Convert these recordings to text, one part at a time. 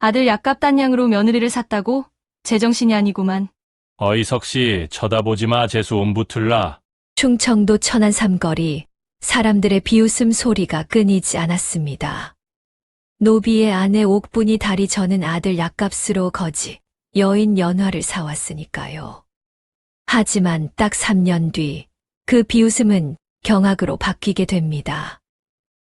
아들 약값 단양으로 며느리를 샀다고? 제정신이 아니구만. 어이석시 쳐다보지 마, 재수 옴붙을라. 충청도 천안 삼거리 사람들의 비웃음 소리가 끊이지 않았습니다. 노비의 아내 옥분이 다리 저는 아들 약값으로 거지 여인 연화를 사왔으니까요. 하지만 딱 3년 뒤 그 비웃음은 경악으로 바뀌게 됩니다.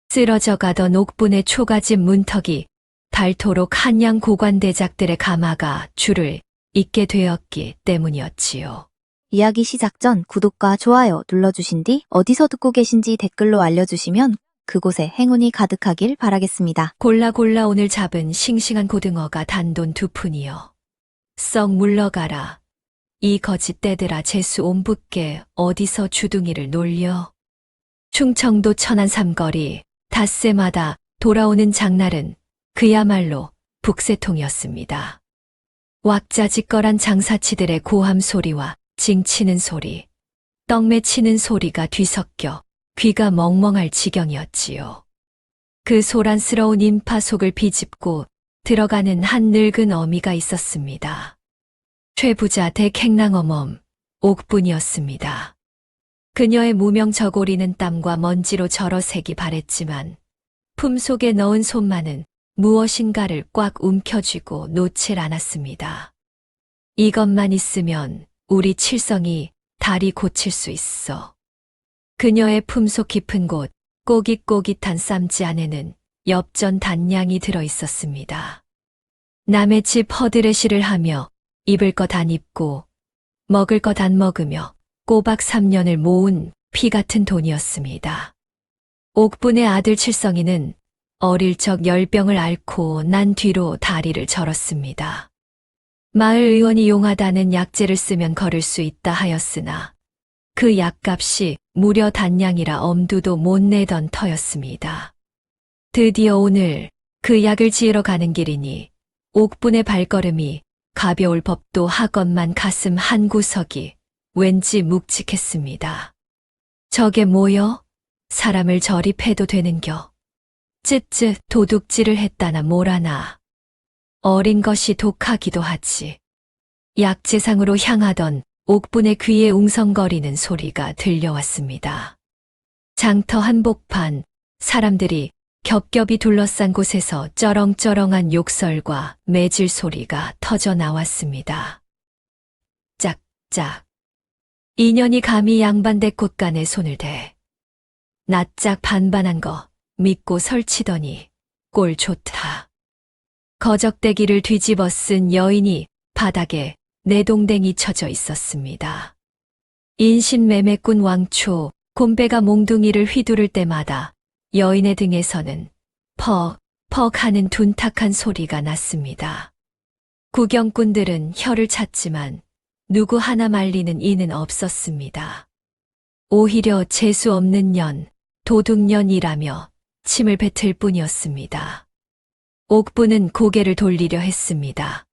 쓰러져 가던 옥분의 초가집 문턱이 닳도록 한양 고관대작들의 가마가 줄을 잇게 되었기 때문이었지요. 이야기 시작 전 구독과 좋아요 눌러주신 뒤 어디서 듣고 계신지 댓글로 알려주시면 그곳에 행운이 가득하길 바라겠습니다. 골라 오늘 잡은 싱싱한 고등어가 단돈 2푼이여. 썩 물러가라. 이 거짓대들아 재수 옴붙게 어디서 주둥이를 놀려. 충청도 천안 삼거리 닷새마다 돌아오는 장날은 그야말로 북새통이었습니다. 왁자지껄한 장사치들의 고함 소리와 징치는 소리, 떡매 치는 소리가 뒤섞여 귀가 멍멍할 지경이었지요. 그 소란스러운 인파 속을 비집고 들어가는 한 늙은 어미가 있었습니다. 최부자 댁행랑어멈 옥분이었습니다. 그녀의 무명 저고리는 땀과 먼지로 절어색이 바랬지만 품속에 넣은 손만은 무엇인가를 꽉 움켜쥐고 놓질 않았습니다. 이것만 있으면 우리 칠성이 다리 고칠 수 있어. 그녀의 품속 깊은 곳 꼬깃꼬깃한 쌈지 안에는 엽전 단량이 들어 있었습니다. 남의 집 허드레시를 하며 입을 것 안 입고 먹을 것 안 먹으며 꼬박 3년을 모은 피 같은 돈이었습니다. 옥분의 아들 칠성이는 어릴 적 열병을 앓고 난 뒤로 다리를 절었습니다. 마을 의원이 용하다는 약재를 쓰면 걸을 수 있다 하였으나 그 약값이 무려 단량이라 엄두도 못 내던 터였습니다. 드디어 오늘 그 약을 지으러 가는 길이니 옥분의 발걸음이 가벼울 법도 하건만 가슴 한 구석이 왠지 묵직했습니다. 저게 뭐여? 사람을 저리 패도 되는겨. 쯧쯧 도둑질을 했다나 뭐라나. 어린 것이 독하기도 하지. 약재상으로 향하던 옥분의 귀에 웅성거리는 소리가 들려왔습니다. 장터 한복판 사람들이 겹겹이 둘러싼 곳에서 쩌렁쩌렁한 욕설과 매질 소리가 터져 나왔습니다. 짝짝. 인연이 감히 양반대 꽃간에 손을 대. 낯짝 반반한 거 믿고 설치더니 꼴 좋다. 거적대기를 뒤집어 쓴 여인이 바닥에 내동댕이 쳐져 있었습니다. 인신매매꾼 왕초 곰배가 몽둥이를 휘두를 때마다 여인의 등에서는 퍽 하는 둔탁한 소리가 났습니다. 구경꾼들은 혀를 찼지만 누구 하나 말리는 이는 없었습니다. 오히려 재수 없는 년, 도둑년이라며 침을 뱉을 뿐이었습니다. 옥분은 고개를 돌리려 했습니다.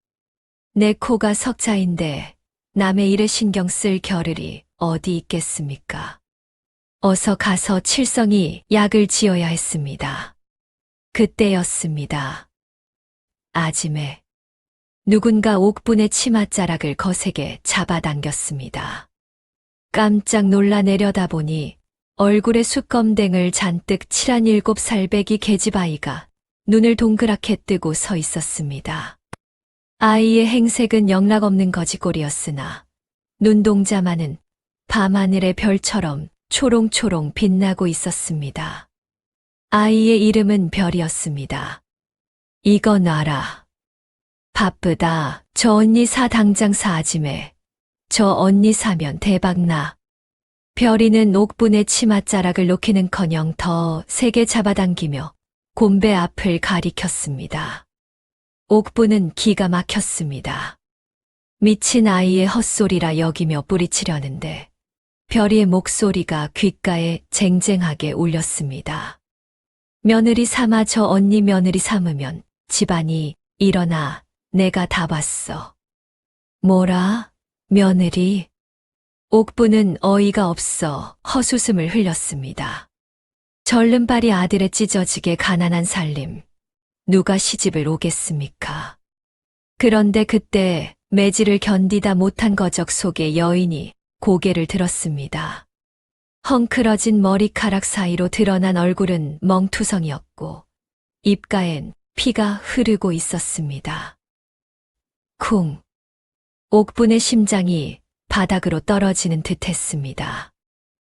내 코가 석자인데 남의 일에 신경 쓸 겨를이 어디 있겠습니까? 어서 가서 칠성이 약을 지어야 했습니다. 그때였습니다. 아짐에 누군가 옥분의 치맛자락을 거세게 잡아당겼습니다. 깜짝 놀라 내려다보니 얼굴에 숯검댕을 잔뜩 칠한 7살배기 계집아이가 눈을 동그랗게 뜨고 서 있었습니다. 아이의 행색은 영락없는 거지꼴이었으나 눈동자만은 밤하늘의 별처럼 초롱초롱 빛나고 있었습니다. 아이의 이름은 별이었습니다. 이거 놔라. 바쁘다. 저 언니 사 당장 사아짐에. 저 언니 사면 대박나. 별이는 옥분의 치맛자락을 놓기는커녕 더 세게 잡아당기며 곰배 앞을 가리켰습니다. 옥분은 기가 막혔습니다. 미친 아이의 헛소리라 여기며 뿌리치려는데 별이의 목소리가 귓가에 쟁쟁하게 울렸습니다. 며느리 삼아 저 언니 며느리 삼으면 집안이 일어나 내가 다 봤어. 뭐라? 며느리? 옥분은 어이가 없어 헛웃음을 흘렸습니다. 절름발이 아들의 찢어지게 가난한 살림, 누가 시집을 오겠습니까? 그런데 그때 매질을 견디다 못한 거적 속에 여인이 고개를 들었습니다. 헝클어진 머리카락 사이로 드러난 얼굴은 멍투성이었고 입가엔 피가 흐르고 있었습니다. 쿵! 옥분의 심장이 바닥으로 떨어지는 듯 했습니다.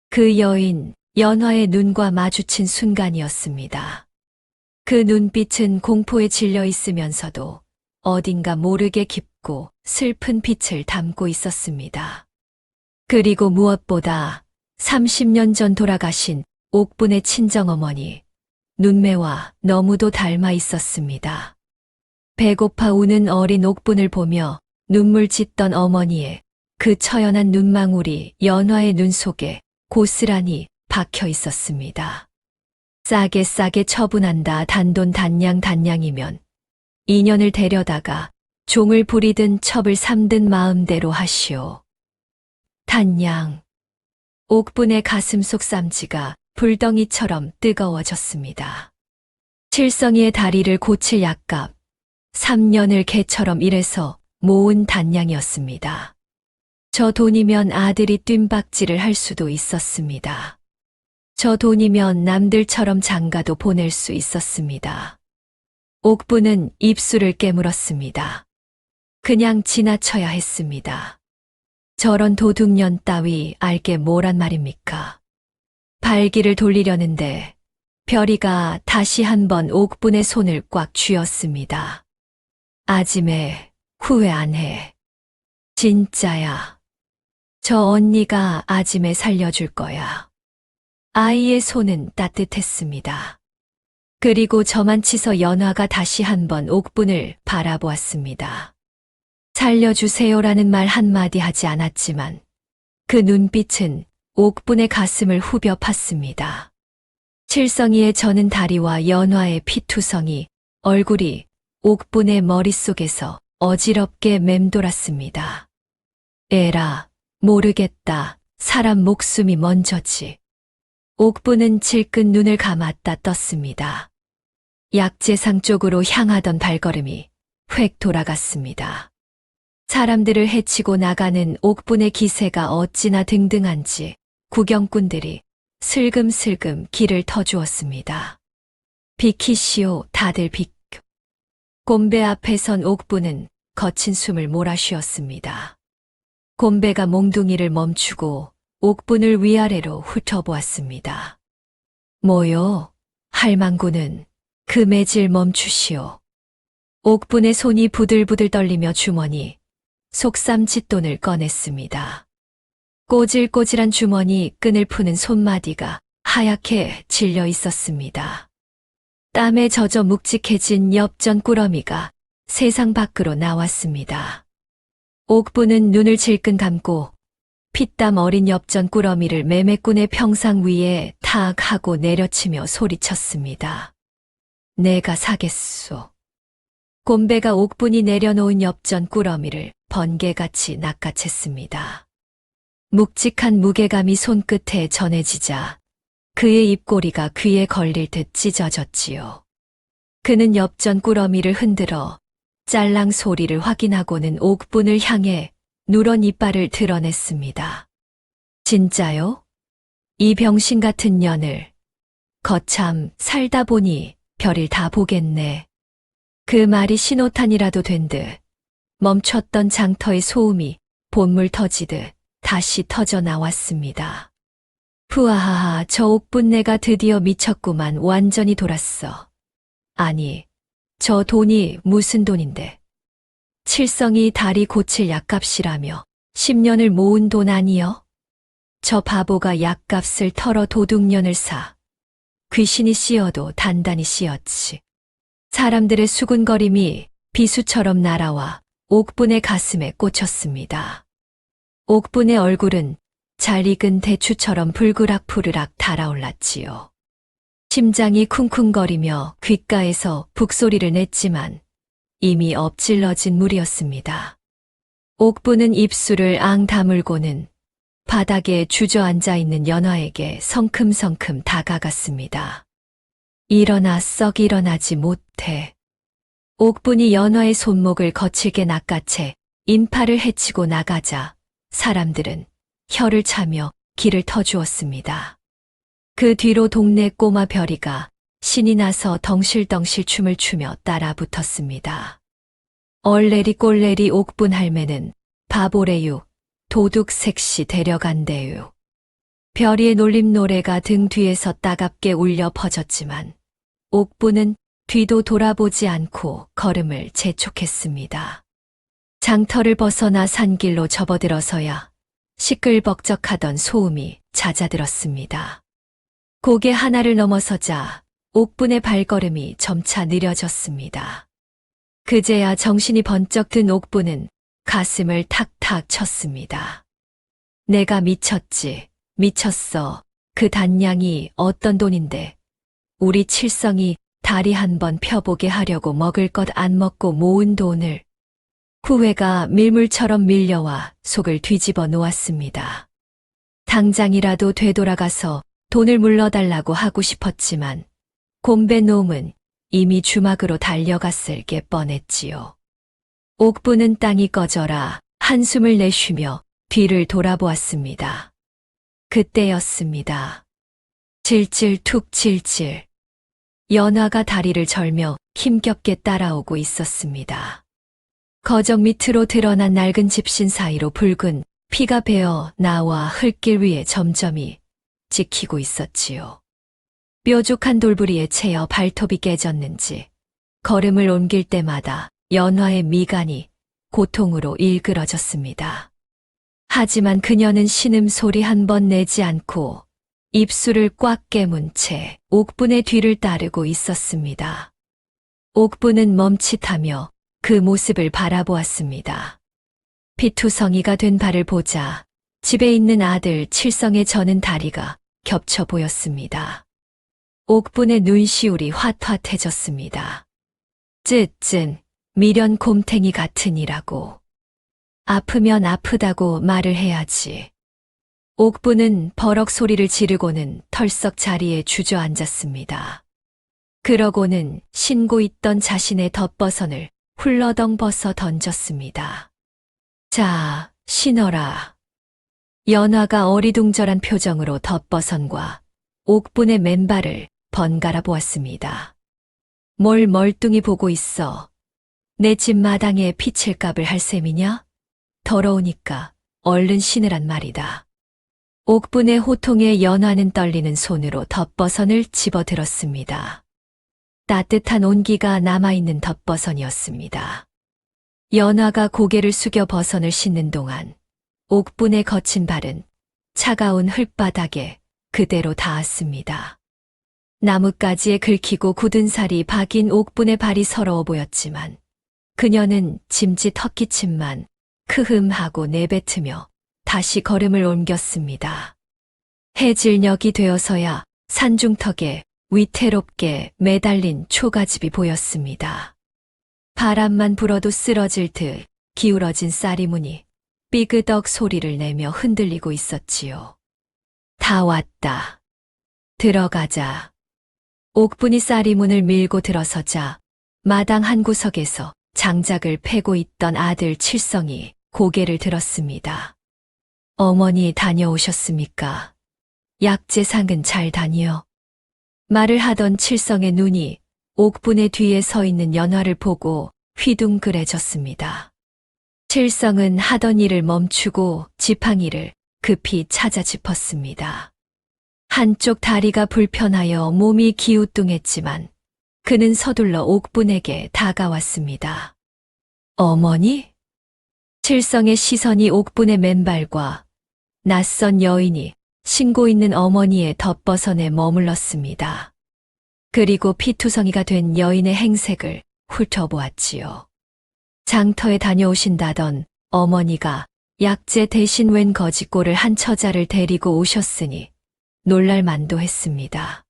그 여인, 연화의 눈과 마주친 순간이었습니다. 그 눈빛은 공포에 질려 있으면서도 어딘가 모르게 깊고 슬픈 빛을 담고 있었습니다. 그리고 무엇보다 30년 전 돌아가신 옥분의 친정어머니, 눈매와 너무도 닮아 있었습니다. 배고파 우는 어린 옥분을 보며 눈물 짓던 어머니의 그 처연한 눈망울이 연화의 눈 속에 고스란히 박혀 있었습니다. 싸게 처분한다 단양이면 인연을 데려다가 종을 부리든 첩을 삼든 마음대로 하시오. 단양. 옥분의 가슴 속 쌈지가 불덩이처럼 뜨거워졌습니다. 칠성이의 다리를 고칠 약값, 3년을 개처럼 일해서 모은 단양이었습니다. 저 돈이면 아들이 뜀박질을 할 수도 있었습니다. 저 돈이면 남들처럼 장가도 보낼 수 있었습니다. 옥분은 입술을 깨물었습니다. 그냥 지나쳐야 했습니다. 저런 도둑년 따위 알게 뭐란 말입니까? 발기를 돌리려는데 별이가 다시 한번 옥분의 손을 꽉 쥐었습니다. 아지매, 후회 안 해. 진짜야. 저 언니가 아지매 살려줄 거야. 아이의 손은 따뜻했습니다. 그리고 저만 치서 연화가 다시 한번 옥분을 바라보았습니다. 살려주세요라는 말 한마디 하지 않았지만 그 눈빛은 옥분의 가슴을 후벼 팠습니다. 칠성이의 저는 다리와 연화의 피투성이, 얼굴이 옥분의 머릿속에서 어지럽게 맴돌았습니다. 에라, 모르겠다. 사람 목숨이 먼저지. 옥분은 질끈 눈을 감았다 떴습니다. 약재상 쪽으로 향하던 발걸음이 획 돌아갔습니다. 사람들을 해치고 나가는 옥분의 기세가 어찌나 등등한지 구경꾼들이 슬금슬금 길을 터주었습니다. 비키시오, 다들 비켜. 곰배 앞에 선 옥분은 거친 숨을 몰아쉬었습니다. 곰배가 몽둥이를 멈추고 옥분을 위아래로 훑어보았습니다. 뭐요? 할망구는 그 매질 멈추시오. 옥분의 손이 부들부들 떨리며 주머니, 속삼짓돈을 꺼냈습니다. 꼬질꼬질한 주머니 끈을 푸는 손마디가 하얗게 질려 있었습니다. 땀에 젖어 묵직해진 엽전 꾸러미가 세상 밖으로 나왔습니다. 옥분은 눈을 질끈 감고 피땀 어린 엽전 꾸러미를 매매꾼의 평상 위에 탁 하고 내려치며 소리쳤습니다. 내가 사겠소. 곰배가 옥분이 내려놓은 엽전 꾸러미를 번개같이 낚아챘습니다. 묵직한 무게감이 손끝에 전해지자 그의 입꼬리가 귀에 걸릴 듯 찢어졌지요. 그는 엽전 꾸러미를 흔들어 짤랑 소리를 확인하고는 옥분을 향해 누런 이빨을 드러냈습니다. 진짜요? 이 병신 같은 년을. 거참 살다 보니 별일 다 보겠네. 그 말이 신호탄이라도 된 듯 멈췄던 장터의 소음이 본물 터지듯 다시 터져 나왔습니다. 푸아하하, 저 옥분내가 드디어 미쳤구만. 완전히 돌았어. 아니, 저 돈이 무슨 돈인데. 칠성이 다리 고칠 약값이라며 10년을 모은 돈 아니여? 저 바보가 약값을 털어 도둑년을 사. 귀신이 씌어도 단단히 씌었지. 사람들의 수군거림이 비수처럼 날아와 옥분의 가슴에 꽂혔습니다. 옥분의 얼굴은 잘 익은 대추처럼 불그락푸르락 달아올랐지요. 심장이 쿵쿵거리며 귓가에서 북소리를 냈지만 이미 엎질러진 물이었습니다. 옥분은 입술을 앙 다물고는 바닥에 주저앉아 있는 연화에게 성큼성큼 다가갔습니다. 일어나 썩 일어나지 못해. 옥분이 연화의 손목을 거칠게 낚아채 인파를 헤치고 나가자 사람들은 혀를 차며 길을 터주었습니다. 그 뒤로 동네 꼬마 별이가 신이 나서 덩실덩실 춤을 추며 따라 붙었습니다. 얼레리 꼴레리 옥분 할매는 바보래유, 도둑 색시 데려간대유. 별이의 놀림 노래가 등 뒤에서 따갑게 울려 퍼졌지만 옥분은 뒤도 돌아보지 않고 걸음을 재촉했습니다. 장터를 벗어나 산길로 접어들어서야 시끌벅적하던 소음이 잦아들었습니다. 고개 하나를 넘어서자 옥분의 발걸음이 점차 느려졌습니다. 그제야 정신이 번쩍 든 옥분은 가슴을 탁탁 쳤습니다. 내가 미쳤지, 미쳤어. 그 단량이 어떤 돈인데 우리 칠성이 다리 한번 펴보게 하려고 먹을 것 안 먹고 모은 돈을. 후회가 밀물처럼 밀려와 속을 뒤집어 놓았습니다. 당장이라도 되돌아가서 돈을 물러달라고 하고 싶었지만 곰배놈은 이미 주막으로 달려갔을 게 뻔했지요. 옥분은 땅이 꺼져라 한숨을 내쉬며 뒤를 돌아보았습니다. 그때였습니다. 질질 툭 질질. 연화가 다리를 절며 힘겹게 따라오고 있었습니다. 거적 밑으로 드러난 낡은 집신 사이로 붉은 피가 배어 나와 흙길 위에 점점이 찍히고 있었지요. 뾰족한 돌부리에 채여 발톱이 깨졌는지 걸음을 옮길 때마다 연화의 미간이 고통으로 일그러졌습니다. 하지만 그녀는 신음소리 한 번 내지 않고 입술을 꽉 깨문 채 옥분의 뒤를 따르고 있었습니다. 옥분은 멈칫하며 그 모습을 바라보았습니다. 피투성이가 된 발을 보자 집에 있는 아들 칠성의 저는 다리가 겹쳐 보였습니다. 옥분의 눈시울이 화텄해졌습니다. 쯧쯧 미련 곰탱이 같으니라고. 아프면 아프다고 말을 해야지. 옥분은 버럭 소리를 지르고는 털썩 자리에 주저앉았습니다. 그러고는 신고 있던 자신의 덧버선을 훌러덩 벗어 던졌습니다. 자, 신어라. 연화가 어리둥절한 표정으로 덧버선과 옥분의 맨발을 번갈아 보았습니다. 뭘 멀뚱히 보고 있어. 내 집 마당에 피칠값을 할 셈이냐? 더러우니까 얼른 신으란 말이다. 옥분의 호통에 연화는 떨리는 손으로 덧버선을 집어들었습니다. 따뜻한 온기가 남아있는 덧버선이었습니다. 연화가 고개를 숙여 버선을 신는 동안 옥분의 거친 발은 차가운 흙바닥에 그대로 닿았습니다. 나뭇가지에 긁히고 굳은 살이 박인 옥분의 발이 서러워 보였지만 그녀는 짐짓 헛기침만 크흠하고 내뱉으며 다시 걸음을 옮겼습니다. 해질녘이 되어서야 산중턱에 위태롭게 매달린 초가집이 보였습니다. 바람만 불어도 쓰러질 듯 기울어진 쌀이문이 삐그덕 소리를 내며 흔들리고 있었지요. 다 왔다. 들어가자. 옥분이 쌀이문을 밀고 들어서자 마당 한 구석에서 장작을 패고 있던 아들 칠성이 고개를 들었습니다. 어머니 다녀오셨습니까? 약재상은 잘 다니어. 말을 하던 칠성의 눈이 옥분의 뒤에 서 있는 연화를 보고 휘둥그레졌습니다. 칠성은 하던 일을 멈추고 지팡이를 급히 찾아 짚었습니다. 한쪽 다리가 불편하여 몸이 기우뚱했지만 그는 서둘러 옥분에게 다가왔습니다. 어머니? 칠성의 시선이 옥분의 맨발과 낯선 여인이 신고 있는 어머니의 덧버선에 머물렀습니다. 그리고 피투성이가 된 여인의 행색을 훑어보았지요. 장터에 다녀오신다던 어머니가 약재 대신 웬 거지꼴을 한 처자를 데리고 오셨으니 놀랄만도 했습니다.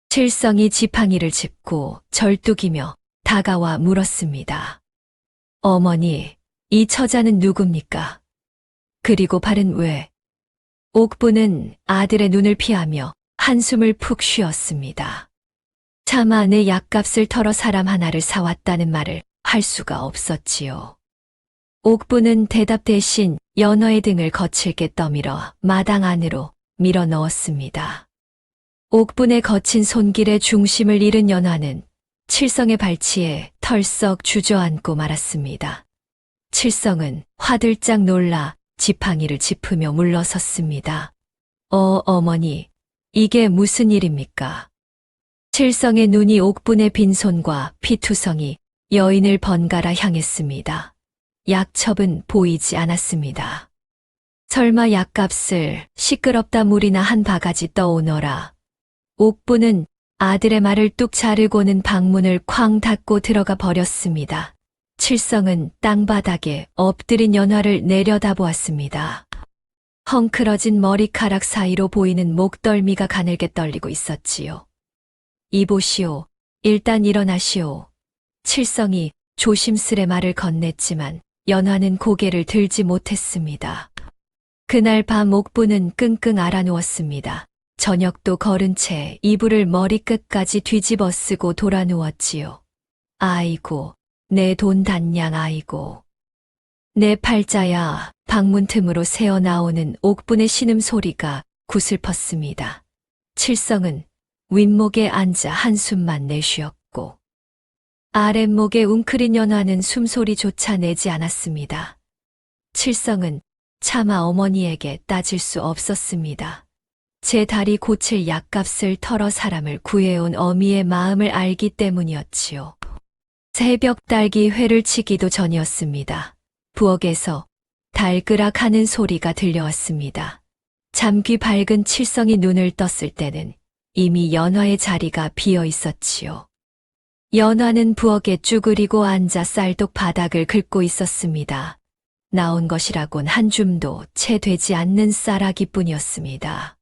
칠성이 지팡이를 짚고 절뚝이며 다가와 물었습니다. 어머니, 이 처자는 누굽니까? 그리고 발은 왜? 옥분은 아들의 눈을 피하며 한숨을 푹 쉬었습니다. 차마 내 약값을 털어 사람 하나를 사왔다는 말을 할 수가 없었지요. 옥부는 대답 대신 연어의 등을 거칠게 떠밀어 마당 안으로 밀어 넣었습니다. 옥분의 거친 손길에 중심을 잃은 연화는 칠성의 발치에 털썩 주저앉고 말았습니다. 칠성은 화들짝 놀라 지팡이를 짚으며 물러섰습니다. 어머니, 이게 무슨 일입니까? 칠성의 눈이 옥분의 빈손과 피투성이 여인을 번갈아 향했습니다. 약첩은 보이지 않았습니다. 설마 약값을 시끄럽다 물이나 한 바가지 떠오너라. 옥부는 아들의 말을 뚝 자르고는 방문을 쾅 닫고 들어가 버렸습니다. 칠성은 땅바닥에 엎드린 연화를 내려다보았습니다. 헝클어진 머리카락 사이로 보이는 목덜미가 가늘게 떨리고 있었지요. 이보시오. 일단 일어나시오. 칠성이 조심스레 말을 건넸지만 연화는 고개를 들지 못했습니다. 그날 밤 옥부는 끙끙 앓아누웠습니다. 저녁도 걸은 채 이불을 머리끝까지 뒤집어 쓰고 돌아 누웠지요. 아이고, 내 돈 단양 아이고. 내 팔자야. 방문 틈으로 새어나오는 옥분의 신음소리가 구슬펐습니다. 칠성은 윗목에 앉아 한숨만 내쉬었고 아랫목에 웅크린 연화는 숨소리조차 내지 않았습니다. 칠성은 차마 어머니에게 따질 수 없었습니다. 제 다리 고칠 약값을 털어 사람을 구해온 어미의 마음을 알기 때문이었지요. 새벽 딸기 회를 치기도 전이었습니다. 부엌에서 달그락하는 소리가 들려왔습니다. 잠귀 밝은 칠성이 눈을 떴을 때는 이미 연화의 자리가 비어 있었지요. 연화는 부엌에 쭈그리고 앉아 쌀독 바닥을 긁고 있었습니다. 나온 것이라곤 한 줌도 채 되지 않는 쌀아기뿐이었습니다.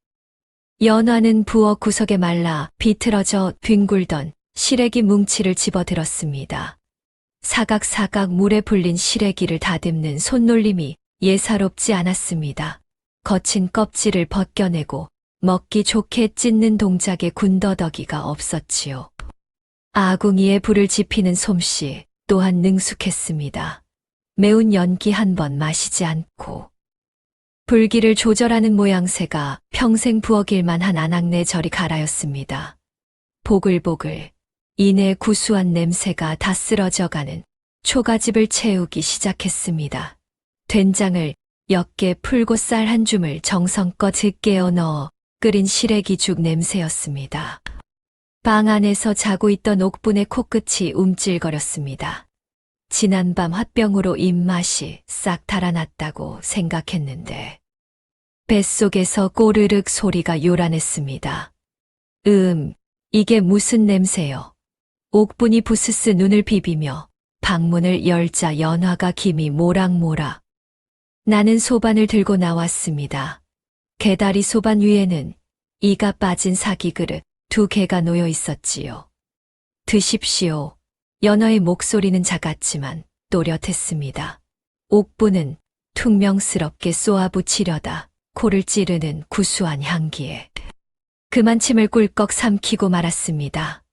연화는 부엌 구석에 말라 비틀어져 뒹굴던 시래기 뭉치를 집어들었습니다. 사각사각 물에 불린 시래기를 다듬는 손놀림이 예사롭지 않았습니다. 거친 껍질을 벗겨내고 먹기 좋게 찢는 동작에 군더더기가 없었지요. 아궁이에 불을 지피는 솜씨 또한 능숙했습니다. 매운 연기 한 번 마시지 않고 불기를 조절하는 모양새가 평생 부엌일만 한 안악내 저리 가라였습니다. 보글보글 이내 구수한 냄새가 다 쓰러져가는 초가집을 채우기 시작했습니다. 된장을 옅게 풀고 쌀 한 줌을 정성껏 으깨어 넣어 끓인 시래기죽 냄새였습니다. 방 안에서 자고 있던 옥분의 코끝이 움찔거렸습니다. 지난밤 화병으로 입맛이 싹 달아났다고 생각했는데 뱃속에서 꼬르륵 소리가 요란했습니다. 이게 무슨 냄새요? 옥분이 부스스 눈을 비비며 방문을 열자 연화가 김이 모락모락 나는 소반을 들고 나왔습니다. 개다리 소반 위에는 이가 빠진 사기 그릇 2개가 놓여 있었지요. 드십시오. 연화의 목소리는 작았지만 또렷했습니다. 옥부는 퉁명스럽게 쏘아붙이려다 코를 찌르는 구수한 향기에 그만 침을 꿀꺽 삼키고 말았습니다.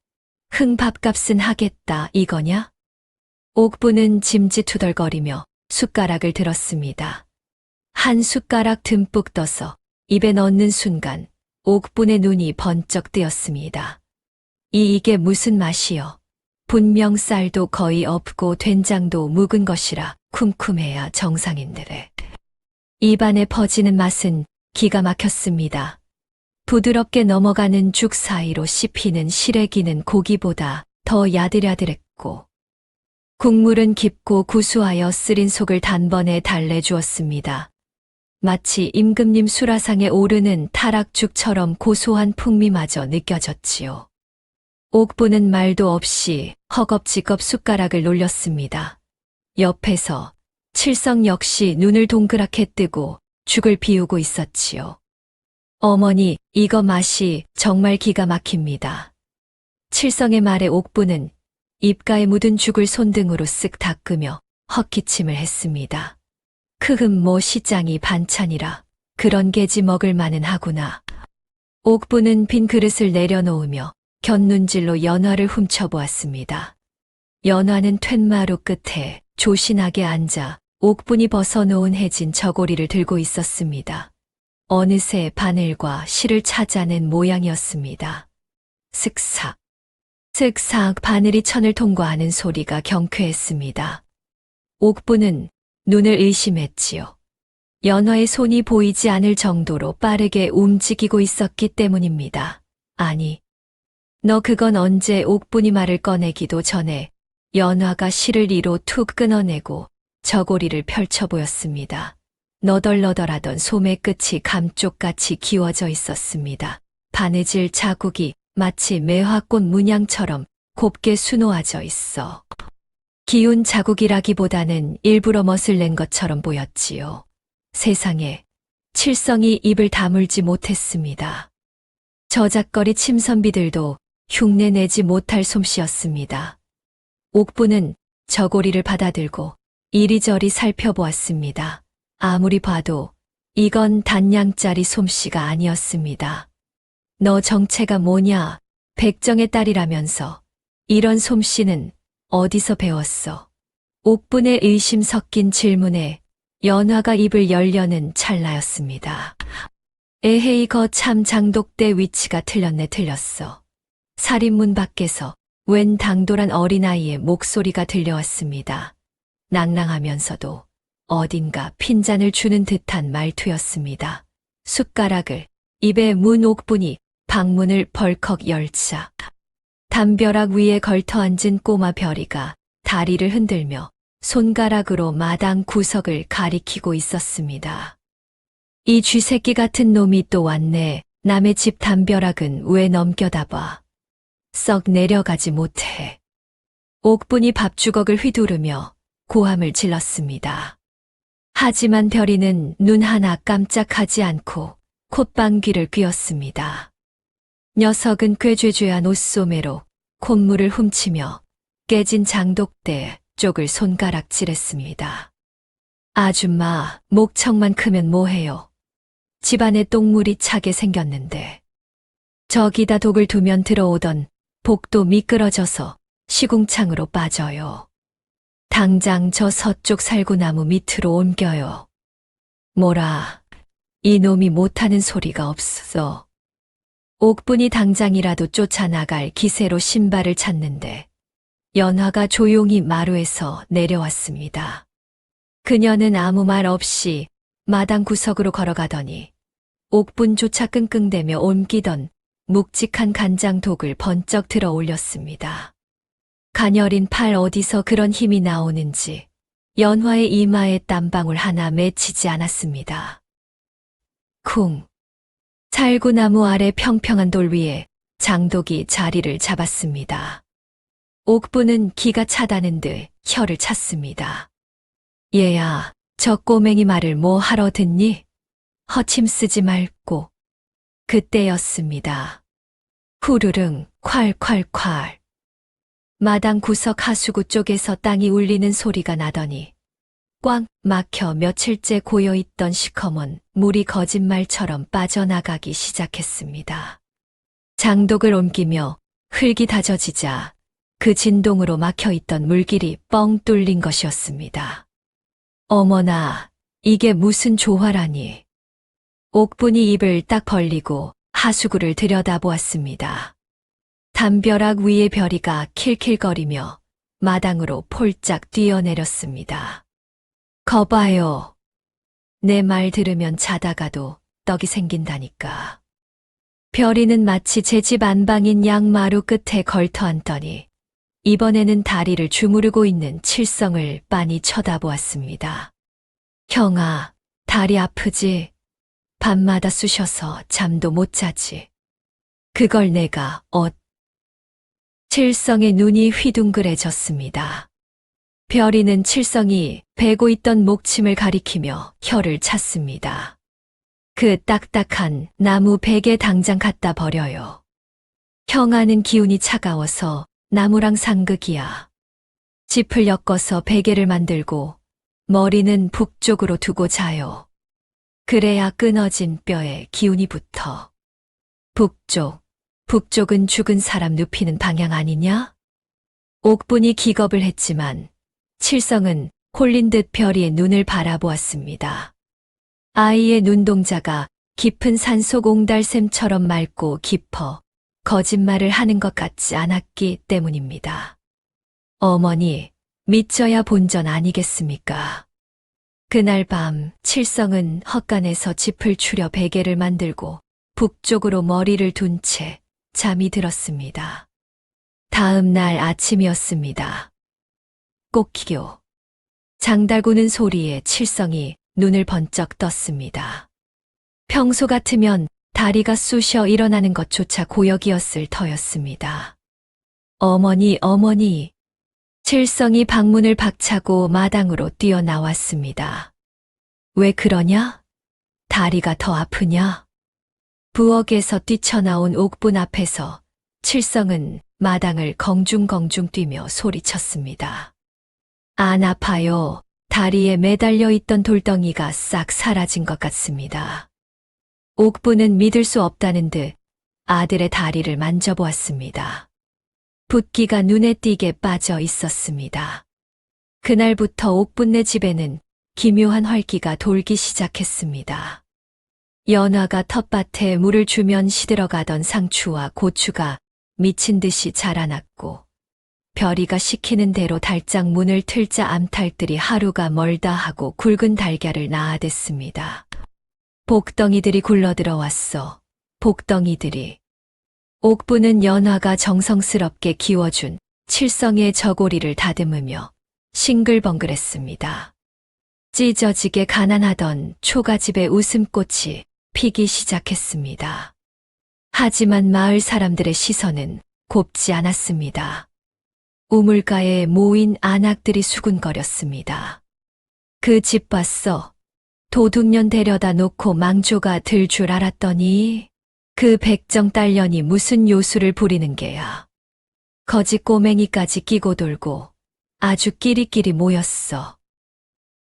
밥값은 하겠다 이거냐? 옥부는 짐짓투덜거리며 숟가락을 들었습니다. 한 숟가락 듬뿍 떠서 입에 넣는 순간 옥분의 눈이 번쩍 뜨였습니다. 이게 무슨 맛이여? 분명 쌀도 거의 없고 된장도 묵은 것이라 쿰쿰해야 정상인데 입안에 퍼지는 맛은 기가 막혔습니다. 부드럽게 넘어가는 죽 사이로 씹히는 시래기는 고기보다 더 야들야들했고 국물은 깊고 구수하여 쓰린 속을 단번에 달래주었습니다. 마치 임금님 수라상에 오르는 타락죽처럼 고소한 풍미마저 느껴졌지요. 옥부는 말도 없이 허겁지겁 숟가락을 놀렸습니다. 옆에서 칠성 역시 눈을 동그랗게 뜨고 죽을 비우고 있었지요. 어머니, 이거 맛이 정말 기가 막힙니다. 칠성의 말에 옥부는 입가에 묻은 죽을 손등으로 쓱 닦으며 헛기침을 했습니다. 뭐 시장이 반찬이라 그런 게지 먹을 만은 하구나. 옥부는 빈 그릇을 내려놓으며 곁눈질로 연화를 훔쳐보았습니다. 연화는 툇마루 끝에 조신하게 앉아 옥분이 벗어놓은 해진 저고리를 들고 있었습니다. 어느새 바늘과 실을 찾아낸 모양이었습니다. 슥삭, 슥삭 바늘이 천을 통과하는 소리가 경쾌했습니다. 옥분은 눈을 의심했지요. 연화의 손이 보이지 않을 정도로 빠르게 움직이고 있었기 때문입니다. 아니, 너 그건 언제? 옥분이 말을 꺼내기도 전에 연화가 실을 이로 툭 끊어내고 저고리를 펼쳐 보였습니다. 너덜너덜하던 솜의 끝이 감쪽같이 기워져 있었습니다. 바느질 자국이 마치 매화꽃 문양처럼 곱게 수놓아져 있어 기운 자국이라기보다는 일부러 멋을 낸 것처럼 보였지요. 세상에, 칠성이 입을 다물지 못했습니다. 저작거리 침선비들도 흉내내지 못할 솜씨였습니다. 옥분은 저고리를 받아들고 이리저리 살펴보았습니다. 아무리 봐도 이건 단양짜리 솜씨가 아니었습니다. 너 정체가 뭐냐? 백정의 딸이라면서 이런 솜씨는 어디서 배웠어? 옥분의 의심 섞인 질문에 연화가 입을 열려는 찰나였습니다. 에헤이 참 장독대 위치가 틀렸네 틀렸어. 살인문 밖에서 웬 당돌한 어린아이의 목소리가 들려왔습니다. 낭랑하면서도 어딘가 핀잔을 주는 듯한 말투였습니다. 숟가락을 입에 문 옥분이 방문을 벌컥 열자 담벼락 위에 걸터앉은 꼬마 별이가 다리를 흔들며 손가락으로 마당 구석을 가리키고 있었습니다. 이 쥐새끼 같은 놈이 또 왔네. 남의 집 담벼락은 왜 넘겨다봐. 썩 내려가지 못해. 옥분이 밥주걱을 휘두르며 고함을 질렀습니다. 하지만 별이는 눈 하나 깜짝하지 않고 콧방귀를 뀌었습니다. 녀석은 꾀죄죄한 옷소매로 콧물을 훔치며 깨진 장독대 쪽을 손가락질했습니다. 아줌마, 목청만 크면 뭐해요? 집안에 똥물이 차게 생겼는데. 저기다 독을 두면 들어오던 복도 미끄러져서 시궁창으로 빠져요. 당장 저 서쪽 살구나무 밑으로 옮겨요. 뭐라, 이놈이 못하는 소리가 없어. 옥분이 당장이라도 쫓아나갈 기세로 신발을 찾는데 연화가 조용히 마루에서 내려왔습니다. 그녀는 아무 말 없이 마당 구석으로 걸어가더니 옥분조차 끙끙대며 옮기던 묵직한 간장독을 번쩍 들어 올렸습니다. 가녀린 팔 어디서 그런 힘이 나오는지 연화의 이마에 땀방울 하나 맺히지 않았습니다. 쿵! 살구나무 아래 평평한 돌 위에 장독이 자리를 잡았습니다. 옥분은 기가 차다는 듯 혀를 찼습니다. 얘야, 저 꼬맹이 말을 뭐 하러 듣니? 허침 쓰지 말고. 그때였습니다. 후르릉, 콸콸콸. 마당 구석 하수구 쪽에서 땅이 울리는 소리가 나더니 꽉 막혀 며칠째 고여있던 시커먼 물이 거짓말처럼 빠져나가기 시작했습니다. 장독을 옮기며 흙이 다져지자 그 진동으로 막혀있던 물길이 뻥 뚫린 것이었습니다. 어머나, 이게 무슨 조화라니. 옥분이 입을 딱 벌리고 하수구를 들여다보았습니다. 담벼락 위의 별이가 킬킬거리며 마당으로 폴짝 뛰어내렸습니다. 거봐요. 내 말 들으면 자다가도 떡이 생긴다니까. 별이는 마치 제 집 안방인 양마루 끝에 걸터앉더니 이번에는 다리를 주무르고 있는 칠성을 빤히 쳐다보았습니다. 형아, 다리 아프지? 밤마다 쑤셔서 잠도 못 자지. 그걸 내가 칠성의 눈이 휘둥그레졌습니다. 별이는 칠성이 베고 있던 목침을 가리키며 혀를 찼습니다. 그 딱딱한 나무 베개 당장 갖다 버려요. 형아는 기운이 차가워서 나무랑 상극이야. 짚을 엮어서 베개를 만들고 머리는 북쪽으로 두고 자요. 그래야 끊어진 뼈에 기운이 붙어. 북쪽, 북쪽은 죽은 사람 눕히는 방향 아니냐? 옥분이 기겁을 했지만 칠성은 홀린 듯 별이의 눈을 바라보았습니다. 아이의 눈동자가 깊은 산속 옹달샘처럼 맑고 깊어 거짓말을 하는 것 같지 않았기 때문입니다. 어머니, 믿져야 본전 아니겠습니까? 그날 밤 칠성은 헛간에서 짚을 추려 베개를 만들고 북쪽으로 머리를 둔 채 잠이 들었습니다. 다음 날 아침이었습니다. 꼭기교. 장달구는 소리에 칠성이 눈을 번쩍 떴습니다. 평소 같으면 다리가 쑤셔 일어나는 것조차 고역이었을 터였습니다. 어머니, 어머니. 칠성이 방문을 박차고 마당으로 뛰어나왔습니다. 왜 그러냐? 다리가 더 아프냐? 부엌에서 뛰쳐나온 옥분 앞에서 칠성은 마당을 공중공중 뛰며 소리쳤습니다. 안 아파요. 다리에 매달려 있던 돌덩이가 싹 사라진 것 같습니다. 옥분은 믿을 수 없다는 듯 아들의 다리를 만져보았습니다. 붓기가 눈에 띄게 빠져 있었습니다. 그날부터 옥분네 집에는 기묘한 활기가 돌기 시작했습니다. 연화가 텃밭에 물을 주면 시들어가던 상추와 고추가 미친 듯이 자라났고, 별이가 시키는 대로 달짝 문을 틀자 암탉들이 하루가 멀다 하고 굵은 달걀을 낳아댔습니다. 복덩이들이 굴러들어왔어. 복덩이들이. 옥분은 연화가 정성스럽게 키워준 칠성의 저고리를 다듬으며 싱글벙글했습니다. 찢어지게 가난하던 초가집의 웃음꽃이 피기 시작했습니다. 하지만 마을 사람들의 시선은 곱지 않았습니다. 우물가에 모인 안악들이 수군거렸습니다. 그 집 봤어. 도둑년 데려다 놓고 망조가 들 줄 알았더니 그 백정 딸년이 무슨 요술을 부리는 게야. 거지 꼬맹이까지 끼고 돌고 아주 끼리끼리 모였어.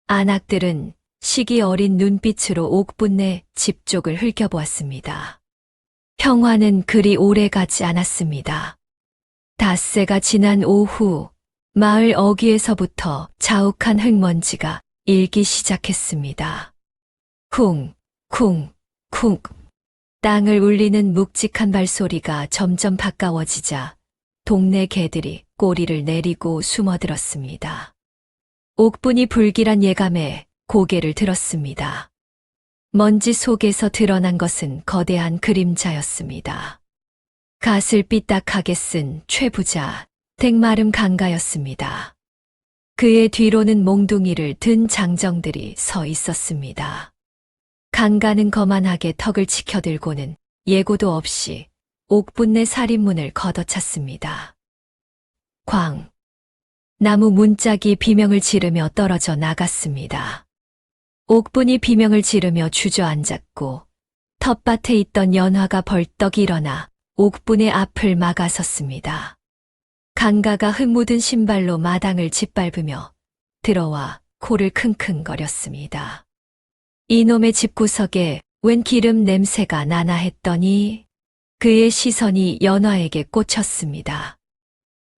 안악들은 시기 어린 눈빛으로 옥분네 집 쪽을 흘겨보았습니다. 평화는 그리 오래 가지 않았습니다. 닷새가 지난 오후 마을 어귀에서부터 자욱한 흙먼지가 일기 시작했습니다. 쿵, 쿵, 쿵. 땅을 울리는 묵직한 발소리가 점점 가까워지자 동네 개들이 꼬리를 내리고 숨어들었습니다. 옥분이 불길한 예감에 고개를 들었습니다. 먼지 속에서 드러난 것은 거대한 그림자였습니다. 갓을 삐딱하게 쓴 최부자 댁마름 강가였습니다. 그의 뒤로는 몽둥이를 든 장정들이 서 있었습니다. 강가는 거만하게 턱을 치켜들고는 예고도 없이 옥분네 살인문을 걷어찼습니다. 광. 나무 문짝이 비명을 지르며 떨어져 나갔습니다. 옥분이 비명을 지르며 주저앉았고 텃밭에 있던 연화가 벌떡 일어나 옥분의 앞을 막아섰습니다. 강가가 흙 묻은 신발로 마당을 짓밟으며 들어와 코를 킁킁거렸습니다. 이놈의 집구석에 웬 기름 냄새가 나나 했더니 그의 시선이 연화에게 꽂혔습니다.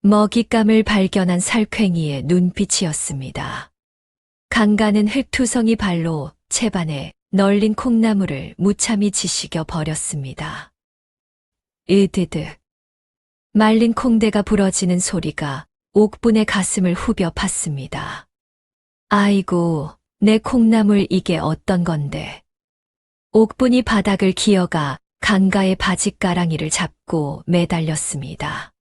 먹잇감을 발견한 살쾡이의 눈빛이었습니다. 강가는 흙투성이 발로 채반에 널린 콩나물을 무참히 지시겨 버렸습니다. 으드드. 말린 콩대가 부러지는 소리가 옥분의 가슴을 후벼 팠습니다. 아이고, 내 콩나물 이게 어떤 건데. 옥분이 바닥을 기어가 강가의 바짓가랑이를 잡고 매달렸습니다.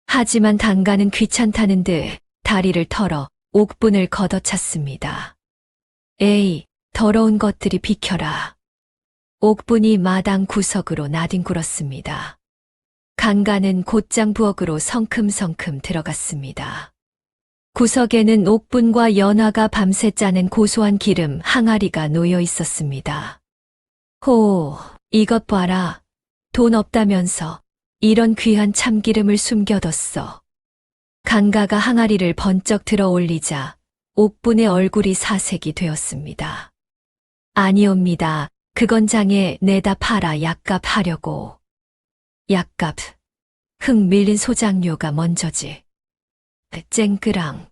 하지만 강가는 귀찮다는 듯 다리를 털어 옥분을 걷어찼습니다. 에이, 더러운 것들이 비켜라. 옥분이 마당 구석으로 나뒹굴었습니다. 강가는 곧장 부엌으로 성큼성큼 들어갔습니다. 구석에는 옥분과 연화가 밤새 짜낸 고소한 기름 항아리가 놓여 있었습니다. 호, 이것 봐라. 돈 없다면서 이런 귀한 참기름을 숨겨뒀어. 강가가 항아리를 번쩍 들어 올리자 옥분의 얼굴이 사색이 되었습니다. 아니옵니다. 그건 장에 내다 팔아 약값 하려고. 약값, 흙 밀린 소장료가 먼저지. 쨍그랑.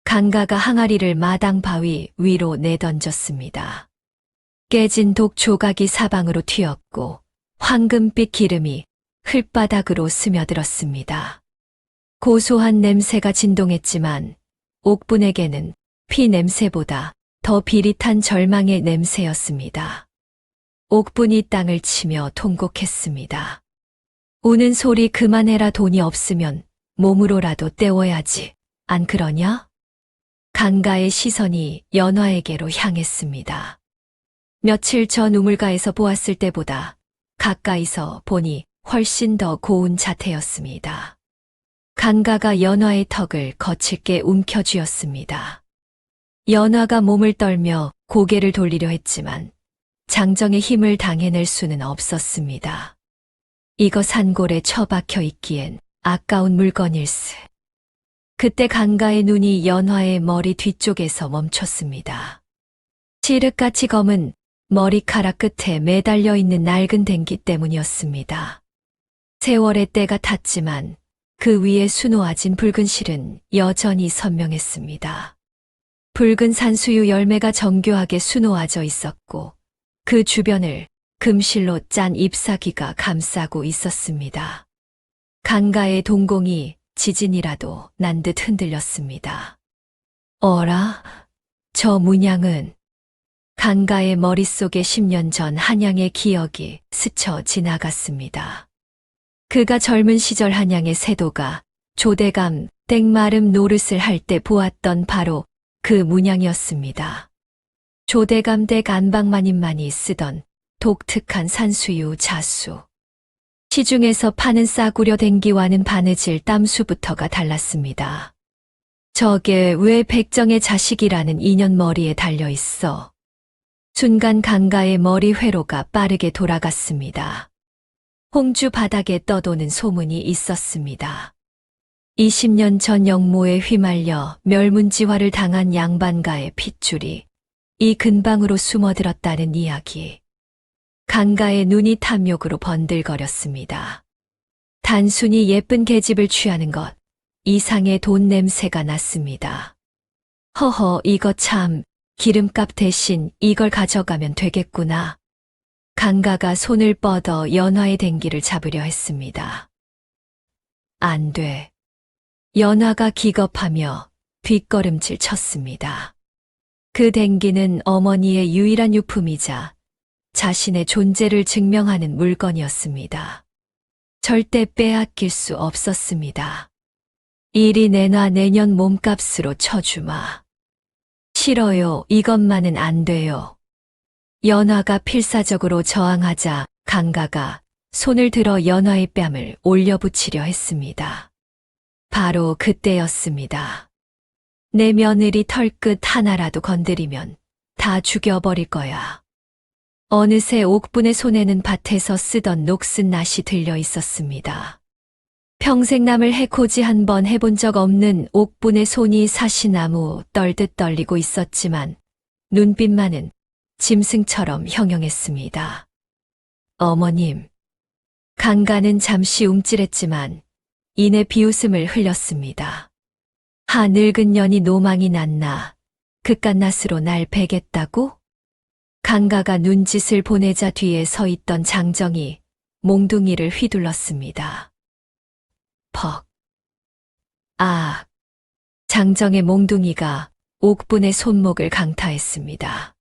강가가 항아리를 마당 바위 위로 내던졌습니다. 깨진 독 조각이 사방으로 튀었고 황금빛 기름이 흙바닥으로 스며들었습니다. 고소한 냄새가 진동했지만 옥분에게는 피 냄새보다 더 비릿한 절망의 냄새였습니다. 옥분이 땅을 치며 통곡했습니다. 우는 소리 그만해라. 돈이 없으면 몸으로라도 때워야지. 안 그러냐? 강가의 시선이 연화에게로 향했습니다. 며칠 전 우물가에서 보았을 때보다 가까이서 보니 훨씬 더 고운 자태였습니다. 강가가 연화의 턱을 거칠게 움켜쥐었습니다. 연화가 몸을 떨며 고개를 돌리려 했지만 장정의 힘을 당해낼 수는 없었습니다. 이거 산골에 처박혀 있기엔 아까운 물건일세. 그때 강가의 눈이 연화의 머리 뒤쪽에서 멈췄습니다. 칠흑같이 검은 머리카락 끝에 매달려 있는 낡은 댕기 때문이었습니다. 세월의 때가 탔지만 그 위에 수놓아진 붉은 실은 여전히 선명했습니다. 붉은 산수유 열매가 정교하게 수놓아져 있었고 그 주변을 금실로 짠 잎사귀가 감싸고 있었습니다. 강가의 동공이 지진이라도 난 듯 흔들렸습니다. 어라? 저 문양은? 강가의 머릿속에 10년 전 한양의 기억이 스쳐 지나갔습니다. 그가 젊은 시절 한양의 세도가 조대감 땡마름 노릇을 할 때 보았던 바로 그 문양이었습니다. 조대감 댁 안방마님만이 쓰던 독특한 산수유 자수. 시중에서 파는 싸구려 댕기와는 바느질 땀수부터가 달랐습니다. 저게 왜 백정의 자식이라는 인연 머리에 달려있어? 순간 강가의 머리 회로가 빠르게 돌아갔습니다. 홍주 바닥에 떠도는 소문이 있었습니다. 20년 전 영모에 휘말려 멸문지화를 당한 양반가의 핏줄이 이 근방으로 숨어들었다는 이야기. 강가의 눈이 탐욕으로 번들거렸습니다. 단순히 예쁜 계집을 취하는 것 이상의 돈 냄새가 났습니다. 허허, 이거 참 기름값 대신 이걸 가져가면 되겠구나. 강가가 손을 뻗어 연화의 댕기를 잡으려 했습니다. 안 돼. 연화가 기겁하며 뒷걸음질 쳤습니다. 그 댕기는 어머니의 유일한 유품이자 자신의 존재를 증명하는 물건이었습니다. 절대 빼앗길 수 없었습니다. 이리 내놔. 내년 몸값으로 쳐주마. 싫어요. 이것만은 안 돼요. 연화가 필사적으로 저항하자 강가가 손을 들어 연화의 뺨을 올려붙이려 했습니다. 바로 그때였습니다. 내 며느리 털끝 하나라도 건드리면 다 죽여버릴 거야. 어느새 옥분의 손에는 밭에서 쓰던 녹슨 낫이 들려 있었습니다. 평생 남을 해코지 한 번 해본 적 없는 옥분의 손이 사시나무 떨듯 떨리고 있었지만 눈빛만은 짐승처럼 형형했습니다. 어머님. 강가는 잠시 움찔했지만 이내 비웃음을 흘렸습니다. 하, 늙은 년이 노망이 났나. 그깟 낫으로 날 베겠다고? 강가가 눈짓을 보내자 뒤에 서 있던 장정이 몽둥이를 휘둘렀습니다. 퍽. 아. 장정의 몽둥이가 옥분의 손목을 강타했습니다.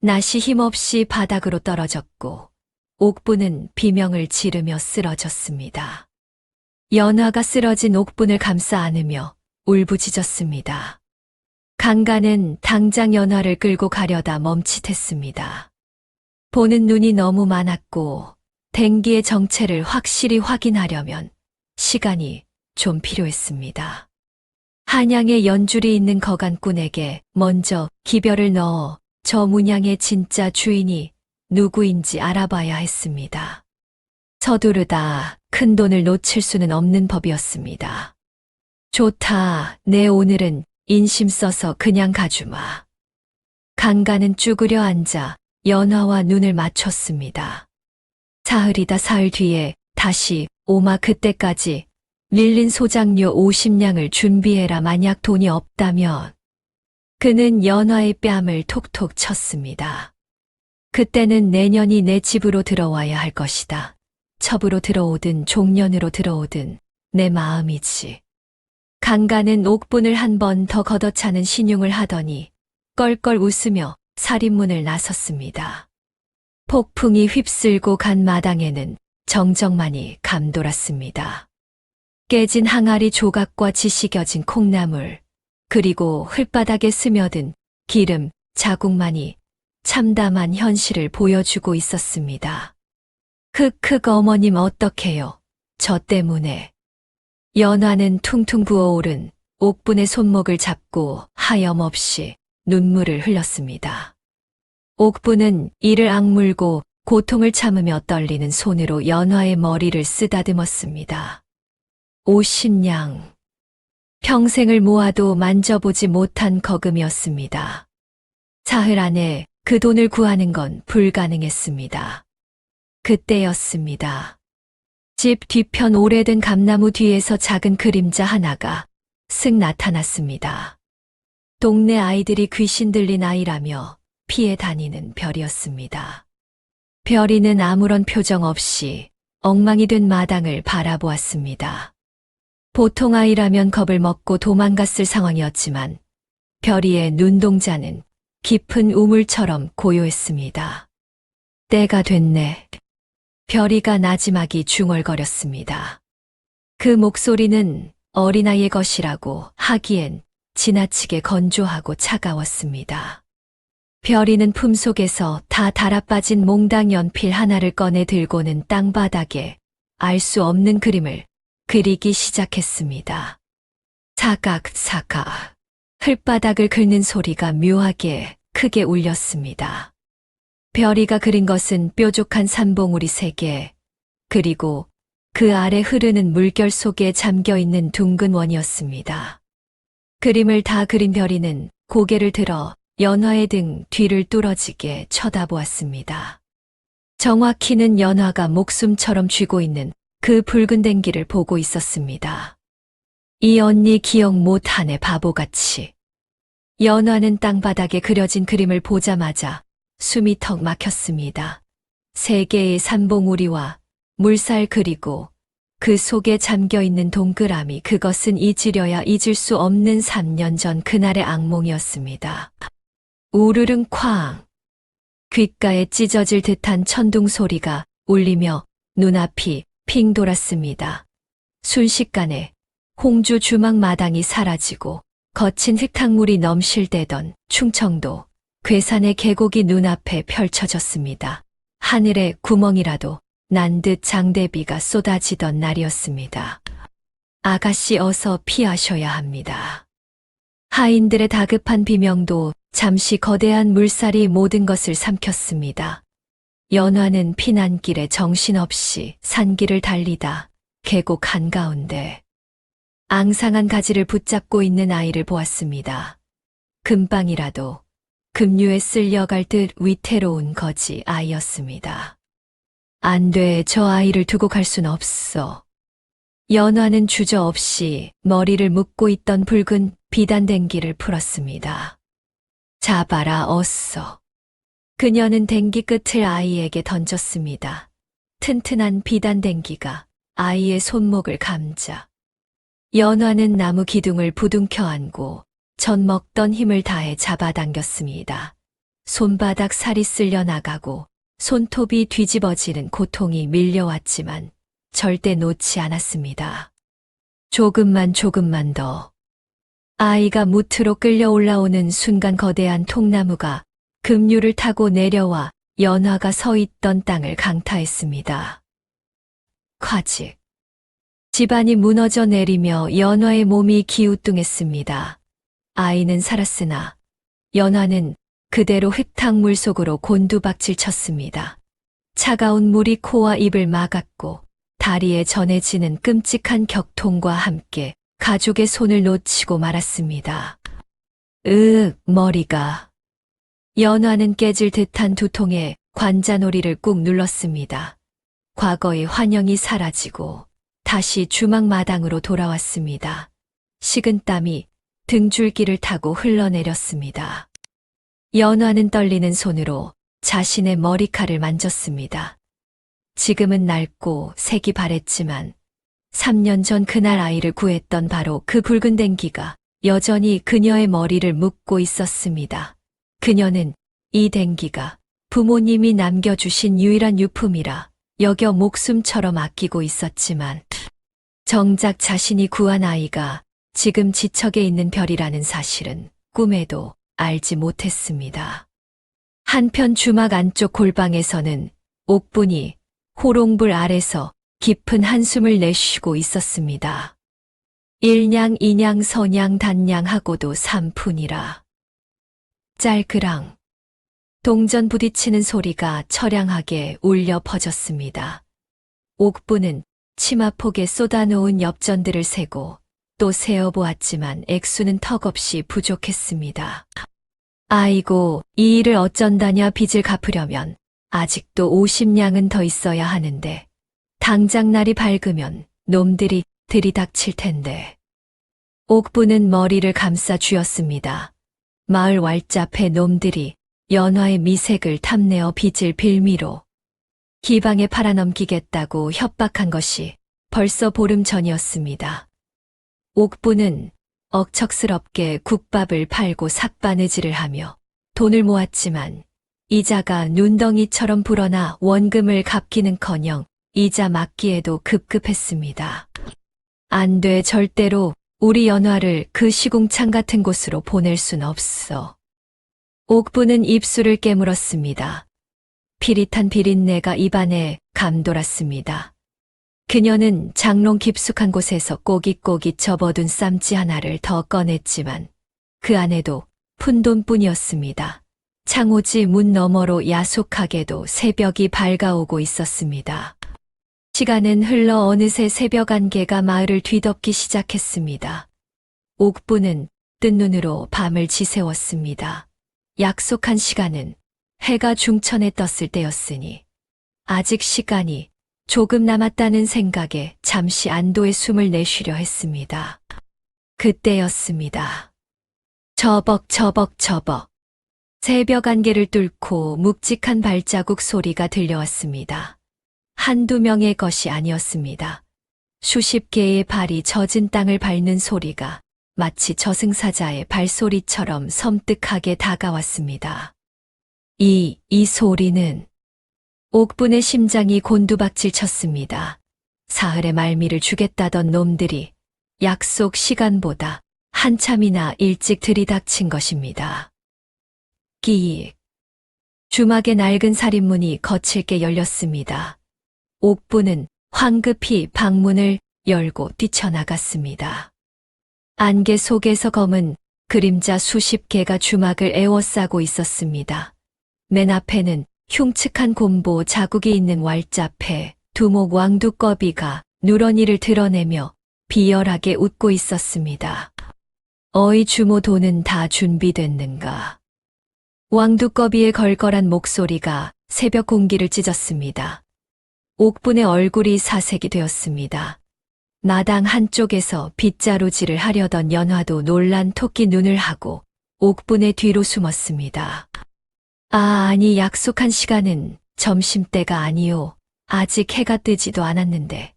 낫이 힘없이 바닥으로 떨어졌고 옥분은 비명을 지르며 쓰러졌습니다. 연화가 쓰러진 옥분을 감싸 안으며 울부짖었습니다. 강가는 당장 연화를 끌고 가려다 멈칫했습니다. 보는 눈이 너무 많았고 댕기의 정체를 확실히 확인하려면 시간이 좀 필요했습니다. 한양에 연줄이 있는 거간꾼에게 먼저 기별을 넣어 저 문양의 진짜 주인이 누구인지 알아봐야 했습니다. 서두르다 큰 돈을 놓칠 수는 없는 법이었습니다. 좋다. 내 오늘은 인심 써서 그냥 가주마. 강가는 쭈그려 앉아 연화와 눈을 맞췄습니다. 사흘이다. 사흘 뒤에 다시 오마 그때까지 밀린 소장료 50냥을 준비해라. 만약 돈이 없다면 그는 연화의 뺨을 톡톡 쳤습니다. 그때는 내년이 내 집으로 들어와야 할 것이다. 첩으로 들어오든 종년으로 들어오든 내 마음이지. 강가는 옥분을 한 번 더 걷어차는 신용을 하더니 껄껄 웃으며 살인문을 나섰습니다. 폭풍이 휩쓸고 간 마당에는 정적만이 감돌았습니다. 깨진 항아리 조각과 지시겨진 콩나물, 그리고 흙바닥에 스며든 기름 자국만이 참담한 현실을 보여주고 있었습니다. 흑흑 어머님 어떡해요. 저 때문에. 연화는 퉁퉁 부어오른 옥분의 손목을 잡고 하염없이 눈물을 흘렸습니다. 옥분은 이를 악물고 고통을 참으며 떨리는 손으로 연화의 머리를 쓰다듬었습니다. 50냥. 평생을 모아도 만져보지 못한 거금이었습니다. 사흘 안에 그 돈을 구하는 건 불가능했습니다. 그때였습니다. 집 뒤편 오래된 감나무 뒤에서 작은 그림자 하나가 쓱 나타났습니다. 동네 아이들이 귀신 들린 아이라며 피해 다니는 별이었습니다. 별이는 아무런 표정 없이 엉망이 된 마당을 바라보았습니다. 보통 아이라면 겁을 먹고 도망갔을 상황이었지만 별이의 눈동자는 깊은 우물처럼 고요했습니다. 때가 됐네. 별이가 나지막이 중얼거렸습니다. 그 목소리는 어린아이의 것이라고 하기엔 지나치게 건조하고 차가웠습니다. 별이는 품속에서 다 달아빠진 몽당 연필 하나를 꺼내 들고는 땅바닥에 알 수 없는 그림을 그리기 시작했습니다. 사각사각. 흙바닥을 긁는 소리가 묘하게 크게 울렸습니다. 별이가 그린 것은 뾰족한 산봉우리 3개, 그리고 그 아래 흐르는 물결 속에 잠겨있는 둥근 원이었습니다. 그림을 다 그린 별이는 고개를 들어 연화의 등 뒤를 뚫어지게 쳐다보았습니다. 정확히는 연화가 목숨처럼 쥐고 있는 그 붉은 댕기를 보고 있었습니다. 이 언니 기억 못하네 바보같이. 연화는 땅바닥에 그려진 그림을 보자마자 숨이 턱 막혔습니다. 3개의 산봉우리와 물살 그리고 그 속에 잠겨있는 동그라미, 그것은 잊으려야 잊을 수 없는 3년 전 그날의 악몽이었습니다. 우르릉 쾅. 귓가에 찢어질 듯한 천둥 소리가 울리며 눈앞이 핑 돌았습니다. 순식간에 홍주 주막 마당이 사라지고 거친 흙탕물이 넘실대던 충청도 괴산의 계곡이 눈앞에 펼쳐졌습니다. 하늘에 구멍이라도 난 듯 장대비가 쏟아지던 날이었습니다. 아가씨 어서 피하셔야 합니다. 하인들의 다급한 비명도 잠시 거대한 물살이 모든 것을 삼켰습니다. 연화는 피난길에 정신없이 산길을 달리다 계곡 한가운데 앙상한 가지를 붙잡고 있는 아이를 보았습니다. 금방이라도 급류에 쓸려갈 듯 위태로운 거지 아이였습니다. 안 돼, 저 아이를 두고 갈 순 없어. 연화는 주저없이 머리를 묶고 있던 붉은 비단댕기를 풀었습니다. 잡아라, 어서. 그녀는 댕기 끝을 아이에게 던졌습니다. 튼튼한 비단댕기가 아이의 손목을 감자. 연화는 나무 기둥을 부둥켜 안고 전 먹던 힘을 다해 잡아당겼습니다. 손바닥 살이 쓸려 나가고 손톱이 뒤집어지는 고통이 밀려왔지만 절대 놓지 않았습니다. 조금만 더. 아이가 무트로 끌려 올라오는 순간 거대한 통나무가 급류를 타고 내려와 연화가 서 있던 땅을 강타했습니다. 콰직. 집안이 무너져 내리며 연화의 몸이 기우뚱했습니다. 아이는 살았으나 연화는 그대로 흙탕물 속으로 곤두박질 쳤습니다. 차가운 물이 코와 입을 막았고 다리에 전해지는 끔찍한 격통과 함께 가족의 손을 놓치고 말았습니다. 머리가. 연화는 깨질 듯한 두통에 관자놀이를 꾹 눌렀습니다. 과거의 환영이 사라지고 다시 주막마당으로 돌아왔습니다. 식은땀이 등줄기를 타고 흘러내렸습니다. 연화는 떨리는 손으로 자신의 머리칼을 만졌습니다. 지금은 낡고 색이 바랬지만 3년 전 그날 아이를 구했던 바로 그 붉은 댕기가 여전히 그녀의 머리를 묶고 있었습니다. 그녀는 이 댕기가 부모님이 남겨주신 유일한 유품이라 여겨 목숨처럼 아끼고 있었지만 정작 자신이 구한 아이가 지금 지척에 있는 별이라는 사실은 꿈에도 알지 못했습니다. 한편 주막 안쪽 골방에서는 옥분이 호롱불 아래서 깊은 한숨을 내쉬고 있었습니다. 일냥, 이냥, 서냥, 단냥 하고도 삼푼이라. 짤그랑. 동전 부딪히는 소리가 처량하게 울려 퍼졌습니다. 옥부는 치마폭에 쏟아놓은 엽전들을 세고 또 세어보았지만 액수는 턱없이 부족했습니다. 아이고, 이 일을 어쩐다냐. 빚을 갚으려면 아직도 50냥은 더 있어야 하는데 당장 날이 밝으면 놈들이 들이닥칠 텐데. 옥부는 머리를 감싸 쥐었습니다. 마을 왈잡해 놈들이 연화의 미색을 탐내어 빚을 빌미로 기방에 팔아넘기겠다고 협박한 것이 벌써 보름 전이었습니다. 옥부는 억척스럽게 국밥을 팔고 삭바느질을 하며 돈을 모았지만 이자가 눈덩이처럼 불어나 원금을 갚기는커녕 이자 막기에도 급급했습니다. 안 돼, 절대로 우리 연화를 그 시궁창 같은 곳으로 보낼 순 없어. 옥부는 입술을 깨물었습니다. 피릿한 비린내가 입안에 감돌았습니다. 그녀는 장롱 깊숙한 곳에서 꼬깃꼬깃 접어둔 쌈지 하나를 더 꺼냈지만 그 안에도 푼돈뿐이었습니다. 창호지 문 너머로 야속하게도 새벽이 밝아오고 있었습니다. 시간은 흘러 어느새 새벽 안개가 마을을 뒤덮기 시작했습니다. 옥부는 뜬 눈으로 밤을 지새웠습니다. 약속한 시간은 해가 중천에 떴을 때였으니 아직 시간이 조금 남았다는 생각에 잠시 안도의 숨을 내쉬려 했습니다. 그때였습니다. 저벅. 새벽 안개를 뚫고 묵직한 발자국 소리가 들려왔습니다. 한두 명의 것이 아니었습니다. 수십 개의 발이 젖은 땅을 밟는 소리가 마치 저승사자의 발소리처럼 섬뜩하게 다가왔습니다. 이 소리는 옥분의 심장이 곤두박질 쳤습니다. 사흘의 말미를 주겠다던 놈들이 약속 시간보다 한참이나 일찍 들이닥친 것입니다. 끼익. 주막의 낡은 살인문이 거칠게 열렸습니다. 옥부는 황급히 방문을 열고 뛰쳐나갔습니다. 안개 속에서 검은 그림자 수십 개가 주막을 에워싸고 있었습니다. 맨 앞에는 흉측한 곰보 자국이 있는 왈잡해 두목 왕두꺼비가 누런이를 드러내며 비열하게 웃고 있었습니다. 어이 주모, 돈은 다 준비됐는가? 왕두꺼비의 걸걸한 목소리가 새벽 공기를 찢었습니다. 옥분의 얼굴이 사색이 되었습니다. 마당 한쪽에서 빗자루질을 하려던 연화도 놀란 토끼 눈을 하고 옥분의 뒤로 숨었습니다. 아니, 약속한 시간은 점심때가 아니오. 아직 해가 뜨지도 않았는데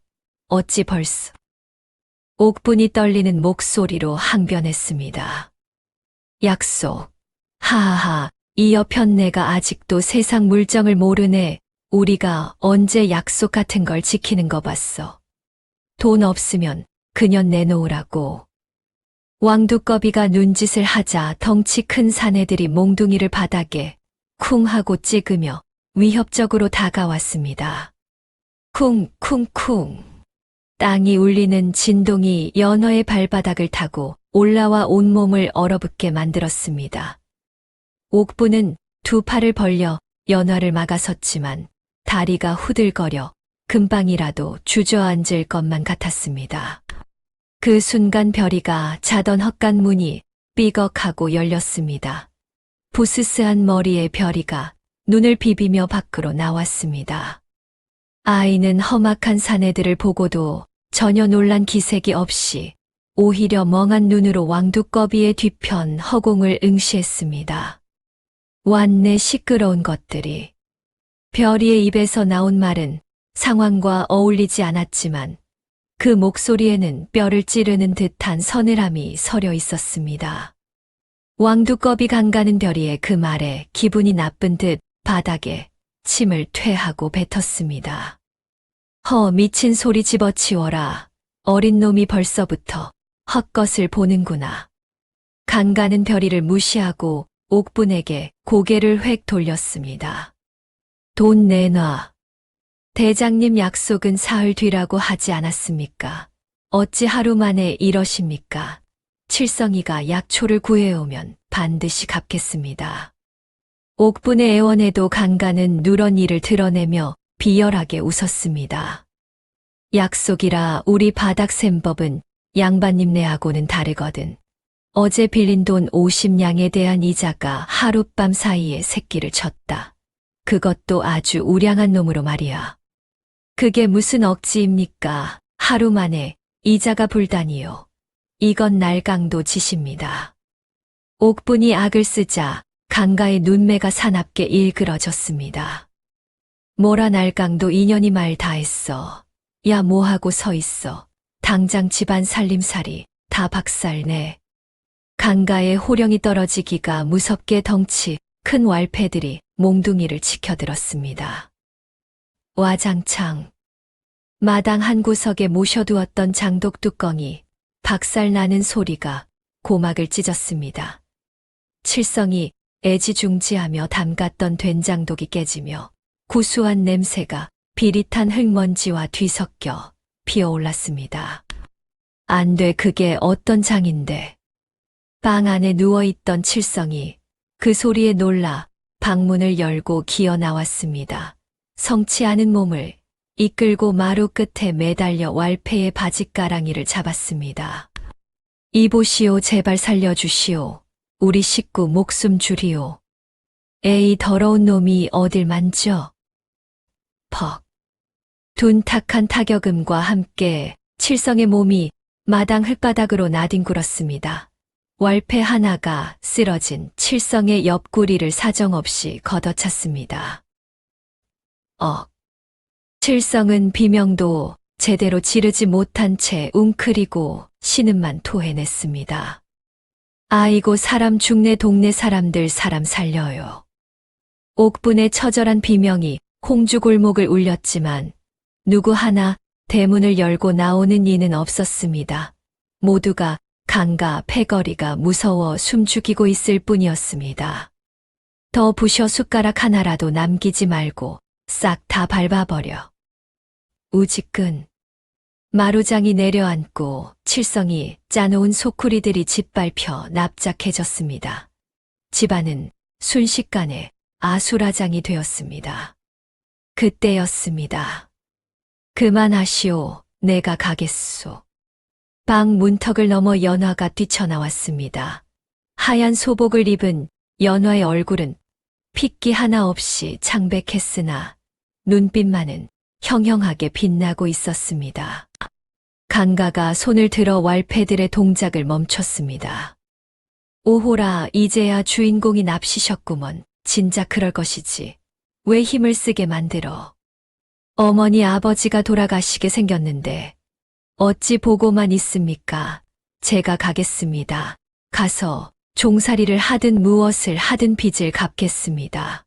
어찌 벌써. 옥분이 떨리는 목소리로 항변했습니다. 약속. 하하하, 이 여편네가 아직도 세상 물정을 모르네. 우리가 언제 약속 같은 걸 지키는 거 봤어. 돈 없으면 그년 내놓으라고. 왕두꺼비가 눈짓을 하자 덩치 큰 사내들이 몽둥이를 바닥에 쿵 하고 찍으며 위협적으로 다가왔습니다. 쿵쿵쿵. 땅이 울리는 진동이 연어의 발바닥을 타고 올라와 온몸을 얼어붙게 만들었습니다. 옥부는 두 팔을 벌려 연화를 막아섰지만 다리가 후들거려 금방이라도 주저앉을 것만 같았습니다. 그 순간 별이가 자던 헛간 문이 삐걱하고 열렸습니다. 부스스한 머리의 별이가 눈을 비비며 밖으로 나왔습니다. 아이는 험악한 사내들을 보고도 전혀 놀란 기색이 없이 오히려 멍한 눈으로 왕두꺼비의 뒤편 허공을 응시했습니다. 완내 시끄러운 것들이. 별이의 입에서 나온 말은 상황과 어울리지 않았지만 그 목소리에는 뼈를 찌르는 듯한 서늘함이 서려 있었습니다. 왕두꺼비 강가는 별이의 그 말에 기분이 나쁜 듯 바닥에 침을 퇴하고 뱉었습니다. 미친 소리 집어치워라. 어린 놈이 벌써부터 헛것을 보는구나. 강가는 별이를 무시하고 옥분에게 고개를 획 돌렸습니다. 돈 내놔. 대장님 약속은 사흘 뒤라고 하지 않았습니까? 어찌 하루 만에 이러십니까? 칠성이가 약초를 구해오면 반드시 갚겠습니다. 옥분의 애원에도 강가는 누런 이를 드러내며 비열하게 웃었습니다. 약속이라 우리 바닥 셈 법은 양반님네하고는 다르거든. 어제 빌린 돈 50냥에 대한 이자가 하룻밤 사이에 새끼를 쳤다. 그것도 아주 우량한 놈으로 말이야. 그게 무슨 억지입니까? 하루 만에 이자가 불다니요. 이건 날강도 짓입니다. 옥분이 악을 쓰자 강가의 눈매가 사납게 일그러졌습니다. 뭐라 날강도 인연이 말 다 했어. 야 뭐하고 서 있어. 당장 집안 살림살이 다 박살내. 강가에 호령이 떨어지기가 무섭게 덩치 큰 왈패들이 몽둥이를 치켜들었습니다. 와장창. 마당 한 구석에 모셔두었던 장독 뚜껑이 박살나는 소리가 고막을 찢었습니다. 칠성이 애지중지하며 담갔던 된장독이 깨지며 구수한 냄새가 비릿한 흙먼지와 뒤섞여 피어올랐습니다. 안 돼, 그게 어떤 장인데. 방 안에 누워있던 칠성이 그 소리에 놀라 방문을 열고 기어 나왔습니다. 성치 않은 몸을 이끌고 마루 끝에 매달려 왈패의 바짓가랑이를 잡았습니다. 이보시오, 제발 살려주시오. 우리 식구 목숨 줄이오. 에이, 더러운 놈이 어딜 만져. 퍽. 둔탁한 타격음과 함께 칠성의 몸이 마당 흙바닥으로 나뒹굴었습니다. 왈패 하나가 쓰러진 칠성의 옆구리를 사정없이 걷어찼습니다. 칠성은 비명도 제대로 지르지 못한 채 웅크리고 신음만 토해냈습니다. 아이고, 사람 죽네. 동네 사람들 사람 살려요. 옥분의 처절한 비명이 홍주골목을 울렸지만 누구 하나 대문을 열고 나오는 이는 없었습니다. 모두가 강가 패거리가 무서워 숨죽이고 있을 뿐이었습니다. 더 부셔 숟가락 하나라도 남기지 말고 싹 다 밟아버려. 우지끈. 마루장이 내려앉고 칠성이 짜놓은 소쿠리들이 짓밟혀 납작해졌습니다. 집안은 순식간에 아수라장이 되었습니다. 그때였습니다. 그만하시오. 내가 가겠소. 방 문턱을 넘어 연화가 뛰쳐나왔습니다. 하얀 소복을 입은 연화의 얼굴은 핏기 하나 없이 창백했으나 눈빛만은 형형하게 빛나고 있었습니다. 강가가 손을 들어 왈패들의 동작을 멈췄습니다. 오호라, 이제야 주인공이 납시셨구먼. 진작 그럴 것이지. 왜 힘을 쓰게 만들어. 어머니 아버지가 돌아가시게 생겼는데 어찌 보고만 있습니까? 제가 가겠습니다. 가서 종살이를 하든 무엇을 하든 빚을 갚겠습니다.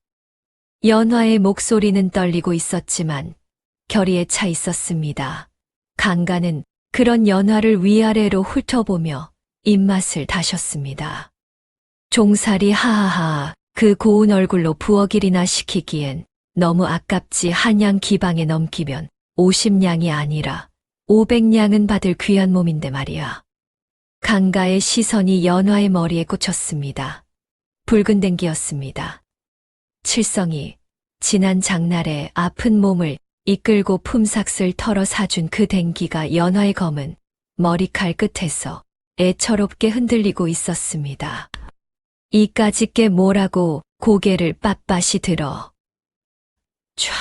연화의 목소리는 떨리고 있었지만 결의에 차 있었습니다. 강가는 그런 연화를 위아래로 훑어보며 입맛을 다셨습니다. 종살이, 하하하. 그 고운 얼굴로 부엌일이나 시키기엔 너무 아깝지. 한양 기방에 넘기면 50냥이 아니라 500냥은 받을 귀한 몸인데 말이야. 강가의 시선이 연화의 머리에 꽂혔습니다. 붉은 댕기였습니다. 칠성이 지난 장날에 아픈 몸을 이끌고 품삯을 털어 사준 그 댕기가 연화의 검은 머리칼 끝에서 애처롭게 흔들리고 있었습니다. 이까짓 게 뭐라고 고개를 빳빳이 들어. 촥.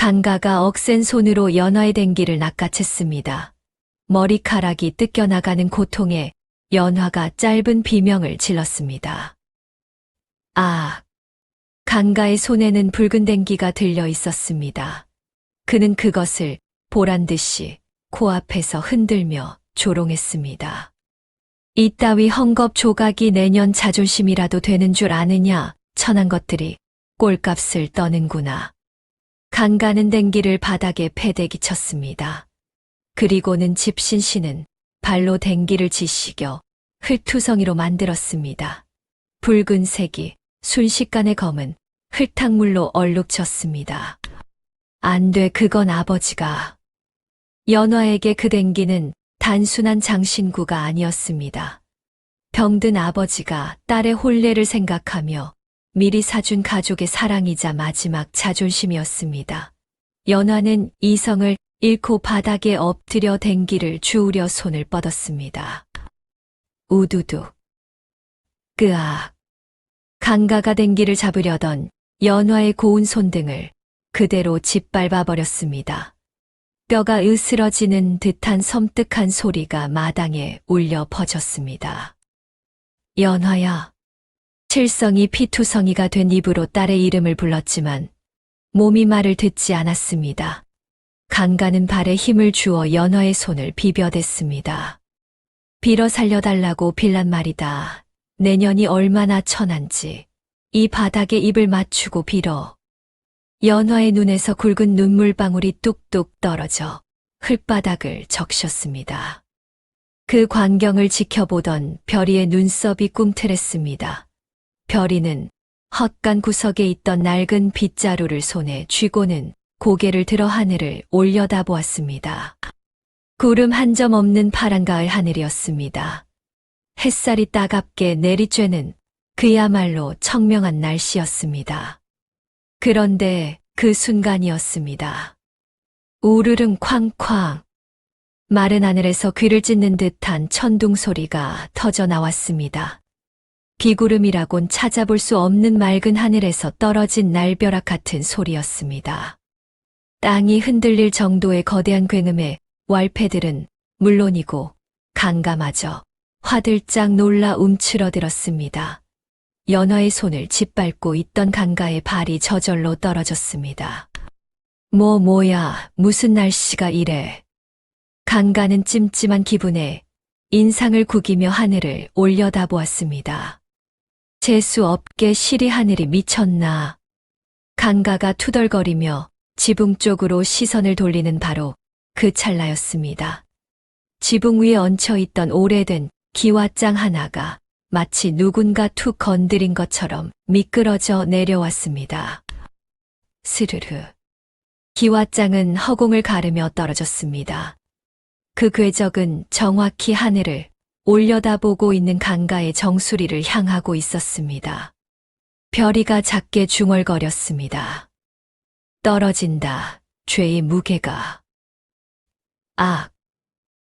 강가가 억센 손으로 연화의 댕기를 낚아챘습니다. 머리카락이 뜯겨나가는 고통에 연화가 짧은 비명을 질렀습니다. 아! 강가의 손에는 붉은 댕기가 들려 있었습니다. 그는 그것을 보란듯이 코앞에서 흔들며 조롱했습니다. 이따위 헝겊 조각이 내년 자존심이라도 되는 줄 아느냐, 천한 것들이 꼴값을 떠는구나. 강가는 댕기를 바닥에 패대기 쳤습니다. 그리고는 집신씨는 발로 댕기를 지시겨 흙투성이로 만들었습니다. 붉은색이 순식간에 검은 흙탕물로 얼룩졌습니다. 안 돼, 그건 아버지가. 연화에게 그 댕기는 단순한 장신구가 아니었습니다. 병든 아버지가 딸의 혼례를 생각하며 미리 사준 가족의 사랑이자 마지막 자존심이었습니다. 연화는 이성을 잃고 바닥에 엎드려 댕기를 주우려 손을 뻗었습니다. 우두두. 끄악. 강가가 댕기를 잡으려던 연화의 고운 손등을 그대로 짓밟아 버렸습니다. 뼈가 으스러지는 듯한 섬뜩한 소리가 마당에 울려 퍼졌습니다. 연화야. 칠성이 피투성이가 된 입으로 딸의 이름을 불렀지만 몸이 말을 듣지 않았습니다. 강가는 발에 힘을 주어 연화의 손을 비벼댔습니다. 빌어 살려달라고 빌란 말이다. 내년이 얼마나 천한지 이 바닥에 입을 맞추고 빌어. 연화의 눈에서 굵은 눈물방울이 뚝뚝 떨어져 흙바닥을 적셨습니다. 그 광경을 지켜보던 별이의 눈썹이 꿈틀했습니다. 별이는 헛간 구석에 있던 낡은 빗자루를 손에 쥐고는 고개를 들어 하늘을 올려다보았습니다. 구름 한 점 없는 파란 가을 하늘이었습니다. 햇살이 따갑게 내리쬐는 그야말로 청명한 날씨였습니다. 그런데 그 순간이었습니다. 우르릉 쾅쾅. 마른 하늘에서 귀를 찢는 듯한 천둥 소리가 터져 나왔습니다. 비구름이라곤 찾아볼 수 없는 맑은 하늘에서 떨어진 날벼락 같은 소리였습니다. 땅이 흔들릴 정도의 거대한 굉음에 왈패들은 물론이고 강가마저 화들짝 놀라 움츠러들었습니다. 연화의 손을 짓밟고 있던 강가의 발이 저절로 떨어졌습니다. 뭐야, 무슨 날씨가 이래. 강가는 찜찜한 기분에 인상을 구기며 하늘을 올려다보았습니다. 재수 없게 시리 하늘이 미쳤나. 강가가 투덜거리며 지붕 쪽으로 시선을 돌리는 바로 그 찰나였습니다. 지붕 위에 얹혀있던 오래된 기와장 하나가 마치 누군가 툭 건드린 것처럼 미끄러져 내려왔습니다. 스르르. 기와장은 허공을 가르며 떨어졌습니다. 그 궤적은 정확히 하늘을 올려다보고 있는 강가의 정수리를 향하고 있었습니다. 별이가 작게 중얼거렸습니다. 떨어진다, 죄의 무게가. 악.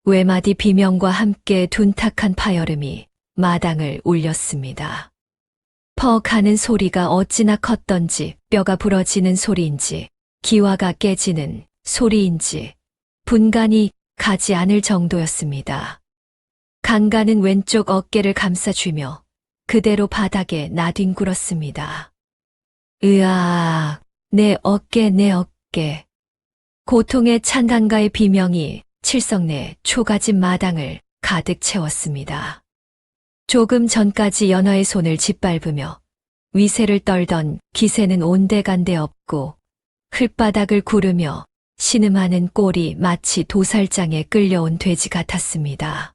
외마디 비명과 함께 둔탁한 파열음이 마당을 울렸습니다. 퍽 하는 소리가 어찌나 컸던지 뼈가 부러지는 소리인지 기와가 깨지는 소리인지 분간이 가지 않을 정도였습니다. 강가는 왼쪽 어깨를 감싸쥐며 그대로 바닥에 나뒹굴었습니다. 으악, 내 어깨, 내 어깨. 고통에 찬 강가의 비명이 칠성내 초가집 마당을 가득 채웠습니다. 조금 전까지 연화의 손을 짓밟으며 위세를 떨던 기세는 온데간데 없고 흙바닥을 구르며 신음하는 꼴이 마치 도살장에 끌려온 돼지 같았습니다.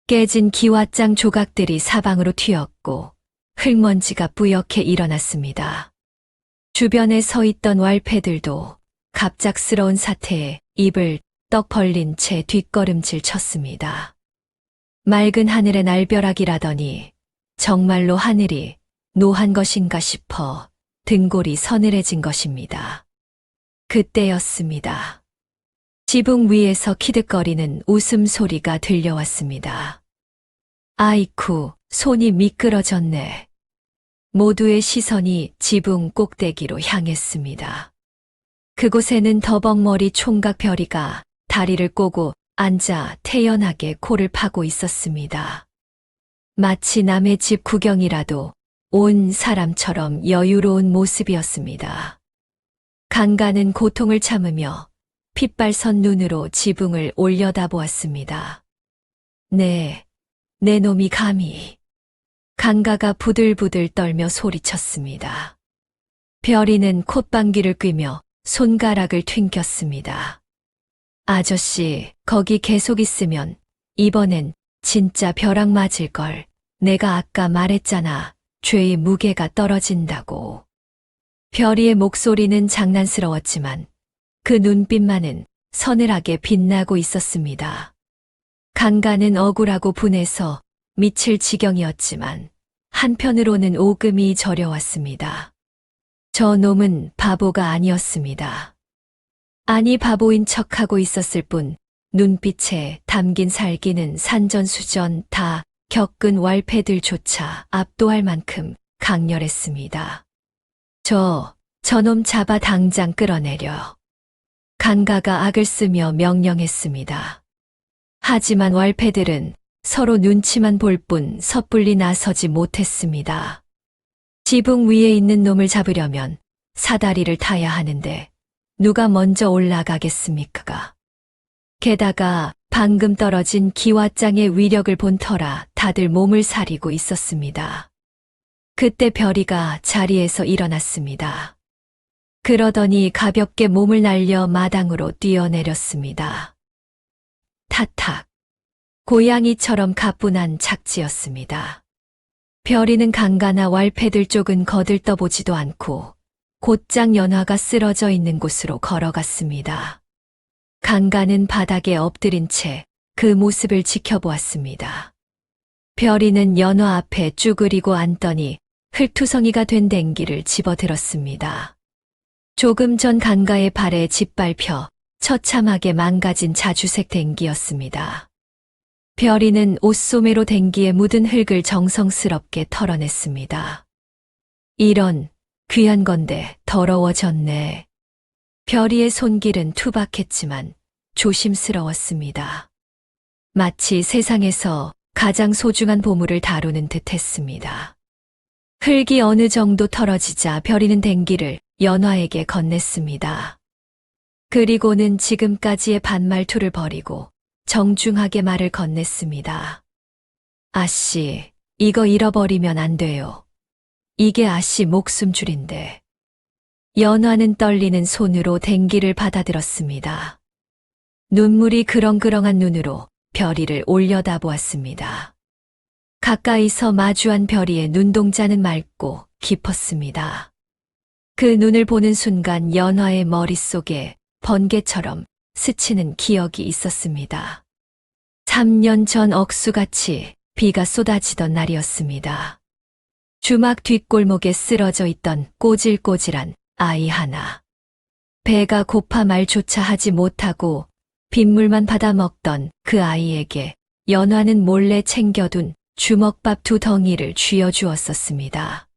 깨진 기와장 조각들이 사방으로 튀었고 흙먼지가 뿌옇게 일어났습니다. 주변에 서 있던 왈패들도 갑작스러운 사태에 입을 떡 벌린 채 뒷걸음질 쳤습니다. 맑은 하늘의 날벼락이라더니 정말로 하늘이 노한 것인가 싶어 등골이 서늘해진 것입니다. 그때였습니다. 지붕 위에서 키득거리는 웃음소리가 들려왔습니다. 아이쿠, 손이 미끄러졌네. 모두의 시선이 지붕 꼭대기로 향했습니다. 그곳에는 더벅머리 총각 별이가 다리를 꼬고 앉아 태연하게 코를 파고 있었습니다. 마치 남의 집 구경이라도 온 사람처럼 여유로운 모습이었습니다. 강가는 고통을 참으며 핏발선 눈으로 지붕을 올려다보았습니다. 네, 내 놈이 감히. 강가가 부들부들 떨며 소리쳤습니다. 별이는 콧방귀를 뀌며 손가락을 튕겼습니다. 아저씨, 거기 계속 있으면 이번엔 진짜 벼락 맞을걸. 내가 아까 말했잖아. 죄의 무게가 떨어진다고. 별이의 목소리는 장난스러웠지만 그 눈빛만은 서늘하게 빛나고 있었습니다. 강가는 억울하고 분해서 미칠 지경이었지만 한편으로는 오금이 저려왔습니다. 저 놈은 바보가 아니었습니다. 아니 바보인 척하고 있었을 뿐 눈빛에 담긴 살기는 산전수전 다 겪은 왈패들조차 압도할 만큼 강렬했습니다. 저놈 잡아 당장 끌어내려. 강가가 악을 쓰며 명령했습니다. 하지만 왈패들은 서로 눈치만 볼 뿐 섣불리 나서지 못했습니다. 지붕 위에 있는 놈을 잡으려면 사다리를 타야 하는데 누가 먼저 올라가겠습니까? 게다가 방금 떨어진 기와장의 위력을 본 터라 다들 몸을 사리고 있었습니다. 그때 별이가 자리에서 일어났습니다. 그러더니 가볍게 몸을 날려 마당으로 뛰어내렸습니다. 타탁. 고양이처럼 가뿐한 착지였습니다. 별이는 강가나 왈패들 쪽은 거들떠보지도 않고 곧장 연화가 쓰러져 있는 곳으로 걸어갔습니다. 강가는 바닥에 엎드린 채 그 모습을 지켜보았습니다. 별이는 연화 앞에 쭈그리고 앉더니 흙투성이가 된 댕기를 집어들었습니다. 조금 전 강가의 발에 짓밟혀 처참하게 망가진 자주색 댕기였습니다. 별이는 옷소매로 댕기에 묻은 흙을 정성스럽게 털어냈습니다. 이런 귀한 건데 더러워졌네. 별이의 손길은 투박했지만 조심스러웠습니다. 마치 세상에서 가장 소중한 보물을 다루는 듯 했습니다. 흙이 어느 정도 털어지자 별이는 댕기를 연화에게 건넸습니다. 그리고는 지금까지의 반말투를 버리고 정중하게 말을 건넸습니다. 아씨, 이거 잃어버리면 안 돼요. 이게 아씨 목숨줄인데. 연화는 떨리는 손으로 댕기를 받아들었습니다. 눈물이 그렁그렁한 눈으로 별이를 올려다보았습니다. 가까이서 마주한 별이의 눈동자는 맑고 깊었습니다. 그 눈을 보는 순간 연화의 머릿속에 번개처럼 스치는 기억이 있었습니다. 3년 전 억수같이 비가 쏟아지던 날이었습니다. 주막 뒷골목에 쓰러져 있던 꼬질꼬질한 아이 하나. 배가 고파 말조차 하지 못하고 빗물만 받아 먹던 그 아이에게 연화는 몰래 챙겨둔 주먹밥 2덩이를 쥐어주었었습니다.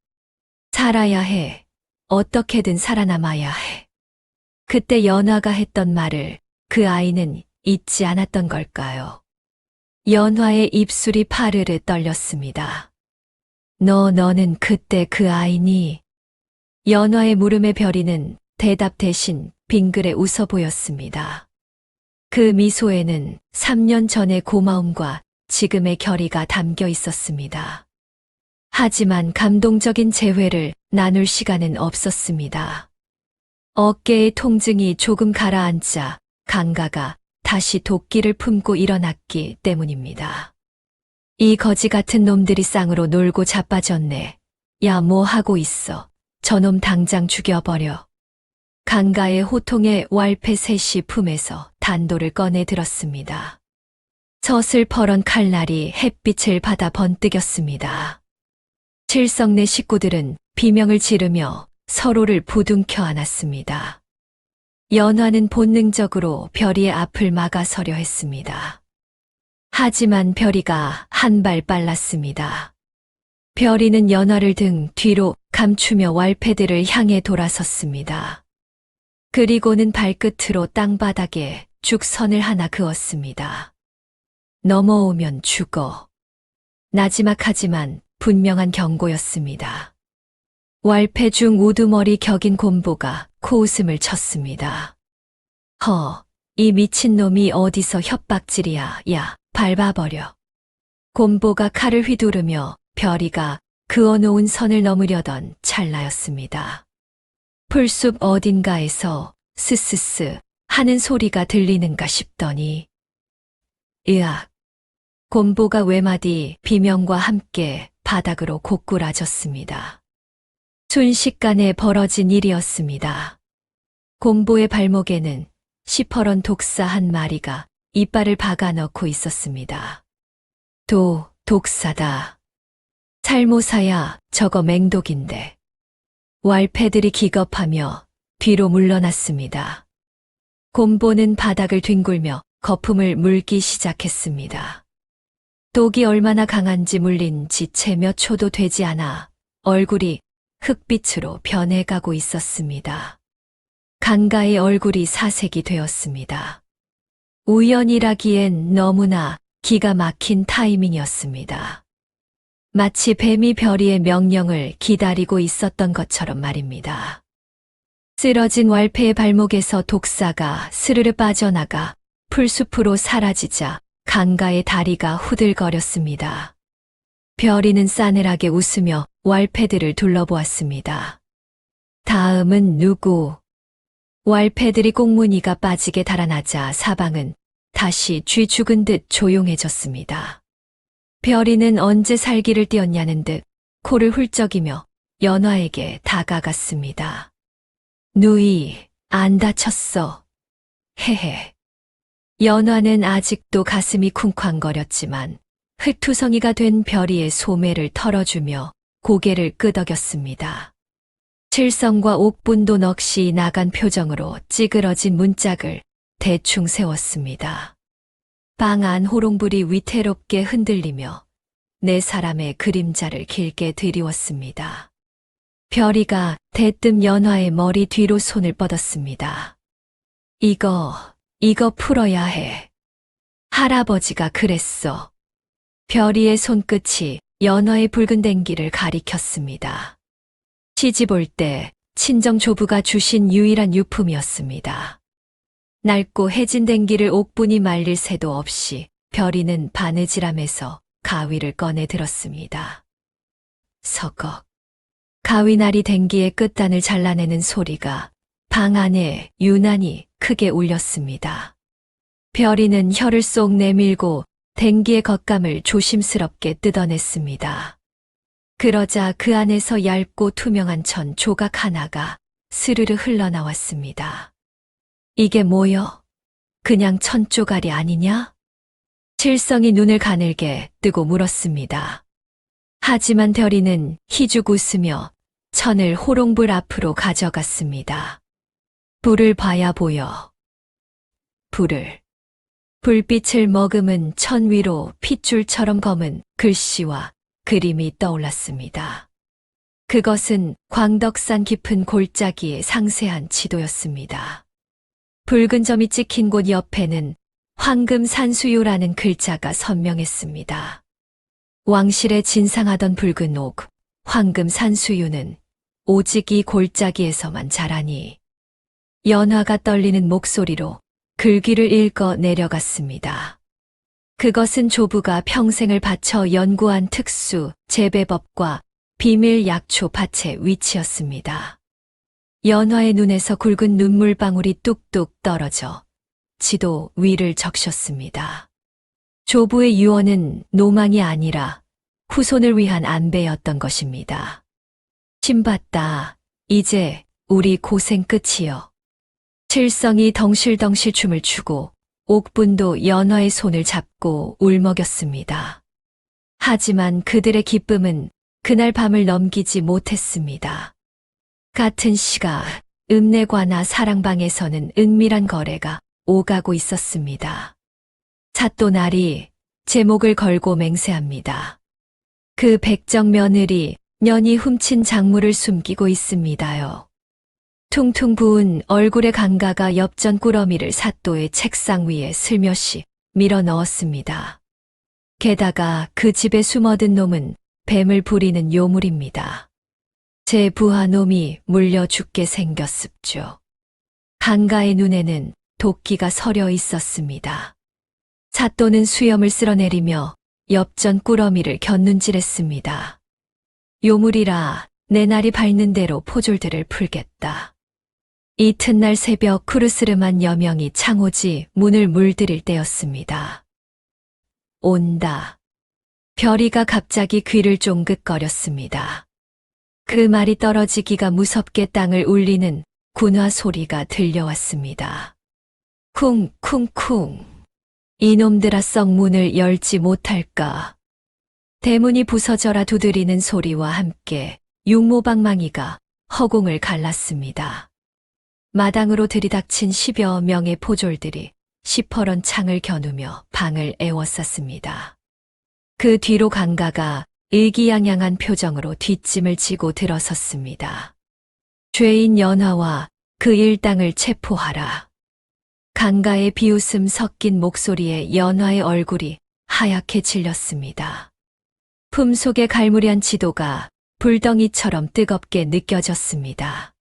살아야 해. 어떻게든 살아남아야 해. 그때 연화가 했던 말을 그 아이는 잊지 않았던 걸까요? 연화의 입술이 파르르 떨렸습니다. 너는 그때 그 아이니? 연화의 물음에 별이는 대답 대신 빙그레 웃어 보였습니다. 그 미소에는 3년 전의 고마움과 지금의 결의가 담겨 있었습니다. 하지만 감동적인 재회를 나눌 시간은 없었습니다. 어깨의 통증이 조금 가라앉자 강가가 다시 도끼를 품고 일어났기 때문입니다. 이 거지 같은 놈들이 쌍으로 놀고 자빠졌네. 야, 뭐 하고 있어. 저놈 당장 죽여버려. 강가의 호통에 왈패 셋이 품에서 단도를 꺼내 들었습니다. 서슬퍼런 칼날이 햇빛을 받아 번뜩였습니다. 칠성내 식구들은 비명을 지르며 서로를 부둥켜 안았습니다. 연화는 본능적으로 별이의 앞을 막아서려 했습니다. 하지만 별이가 한 발 빨랐습니다. 별이는 연화를 등 뒤로 감추며 왈패들을 향해 돌아섰습니다. 그리고는 발끝으로 땅바닥에 죽선을 하나 그었습니다. 넘어오면 죽어. 나지막하지만 분명한 경고였습니다. 왈패 중 우두머리 격인 곰보가 코웃음을 쳤습니다. 이 미친놈이 어디서 협박질이야, 야, 밟아버려. 곰보가 칼을 휘두르며 별이가 그어놓은 선을 넘으려던 찰나였습니다. 풀숲 어딘가에서 스스스 하는 소리가 들리는가 싶더니 으악! 곰보가 외마디 비명과 함께 바닥으로 고꾸라졌습니다. 순식간에 벌어진 일이었습니다. 곰보의 발목에는 시퍼런 독사 한 마리가 이빨을 박아 넣고 있었습니다. 독사다. 살모사야, 저거 맹독인데. 왈패들이 기겁하며 뒤로 물러났습니다. 곰보는 바닥을 뒹굴며 거품을 물기 시작했습니다. 독이 얼마나 강한지 물린 지 채 몇 초도 되지 않아 얼굴이 흑빛으로 변해가고 있었습니다. 강가의 얼굴이 사색이 되었습니다. 우연이라기엔 너무나 기가 막힌 타이밍이었습니다. 마치 뱀이 별이의 명령을 기다리고 있었던 것처럼 말입니다. 쓰러진 왈패의 발목에서 독사가 스르르 빠져나가 풀숲으로 사라지자 강가의 다리가 후들거렸습니다. 별이는 싸늘하게 웃으며 왈패들을 둘러보았습니다. 다음은 누구? 왈패들이 꽁무니가 빠지게 달아나자 사방은 다시 쥐 죽은 듯 조용해졌습니다. 별이는 언제 살기를 띄었냐는 듯 코를 훌쩍이며 연화에게 다가갔습니다. 누이, 안 다쳤어. 헤헤. 연화는 아직도 가슴이 쿵쾅거렸지만 흙투성이가 된 별이의 소매를 털어주며 고개를 끄덕였습니다. 칠성과 옥분도 넋이 나간 표정으로 찌그러진 문짝을 대충 세웠습니다. 방 안 호롱불이 위태롭게 흔들리며 네 사람의 그림자를 길게 드리웠습니다. 별이가 대뜸 연화의 머리 뒤로 손을 뻗었습니다. 이거 풀어야 해. 할아버지가 그랬어. 별이의 손끝이 연화의 붉은 댕기를 가리켰습니다. 시집 올 때 친정 조부가 주신 유일한 유품이었습니다. 낡고 해진 댕기를 옥분이 말릴 새도 없이 별이는 바느질함에서 가위를 꺼내 들었습니다. 서걱. 가위날이 댕기의 끝단을 잘라내는 소리가 방 안에 유난히 크게 울렸습니다. 별이는 혀를 쏙 내밀고 댕기의 겉감을 조심스럽게 뜯어냈습니다. 그러자 그 안에서 얇고 투명한 천 조각 하나가 스르르 흘러나왔습니다. 이게 뭐여? 그냥 천 조각이 아니냐? 칠성이 눈을 가늘게 뜨고 물었습니다. 하지만 별이는 희죽 웃으며 천을 호롱불 앞으로 가져갔습니다. 불을 봐야 보여. 불빛을 머금은 천 위로 핏줄처럼 검은 글씨와 그림이 떠올랐습니다. 그것은 광덕산 깊은 골짜기의 상세한 지도였습니다. 붉은 점이 찍힌 곳 옆에는 황금산수유라는 글자가 선명했습니다. 왕실에 진상하던 붉은 옥, 황금산수유는 오직 이 골짜기에서만 자라니. 연화가 떨리는 목소리로 글귀를 읽어 내려갔습니다. 그것은 조부가 평생을 바쳐 연구한 특수 재배법과 비밀 약초 밭의 위치였습니다. 연화의 눈에서 굵은 눈물방울이 뚝뚝 떨어져 지도 위를 적셨습니다. 조부의 유언은 노망이 아니라 후손을 위한 안배였던 것입니다. 신봤다. 이제 우리 고생 끝이여. 칠성이 덩실덩실 춤을 추고 옥분도 연화의 손을 잡고 울먹였습니다. 하지만 그들의 기쁨은 그날 밤을 넘기지 못했습니다. 같은 시각 읍내과나 사랑방에서는 은밀한 거래가 오가고 있었습니다. 사또날이 제목을 걸고 맹세합니다. 그 백정 며느리 년이 훔친 작물을 숨기고 있습니다요. 퉁퉁 부은 얼굴의 강가가 엽전 꾸러미를 사또의 책상 위에 슬며시 밀어 넣었습니다. 게다가 그 집에 숨어든 놈은 뱀을 부리는 요물입니다. 제 부하 놈이 물려 죽게 생겼습죠. 강가의 눈에는 도끼가 서려 있었습니다. 사또는 수염을 쓸어내리며 엽전 꾸러미를 곁눈질했습니다. 요물이라 내 날이 밝는 대로 포졸들을 풀겠다. 이튿날 새벽 크르스름한 여명이 창호지 문을 물들일 때였습니다. 온다. 별이가 갑자기 귀를 쫑긋거렸습니다. 그 말이 떨어지기가 무섭게 땅을 울리는 군화 소리가 들려왔습니다. 쿵쿵쿵. 이놈들아 썩 문을 열지 못할까. 대문이 부서져라 두드리는 소리와 함께 육모방망이가 허공을 갈랐습니다. 마당으로 들이닥친 10여 명의 포졸들이 시퍼런 창을 겨누며 방을 에워쌌습니다. 그 뒤로 강가가 의기양양한 표정으로 뒷짐을 지고 들어섰습니다. 죄인 연화와 그 일당을 체포하라. 강가의 비웃음 섞인 목소리에 연화의 얼굴이 하얗게 질렸습니다. 품속의 갈무리한 지도가 불덩이처럼 뜨겁게 느껴졌습니다.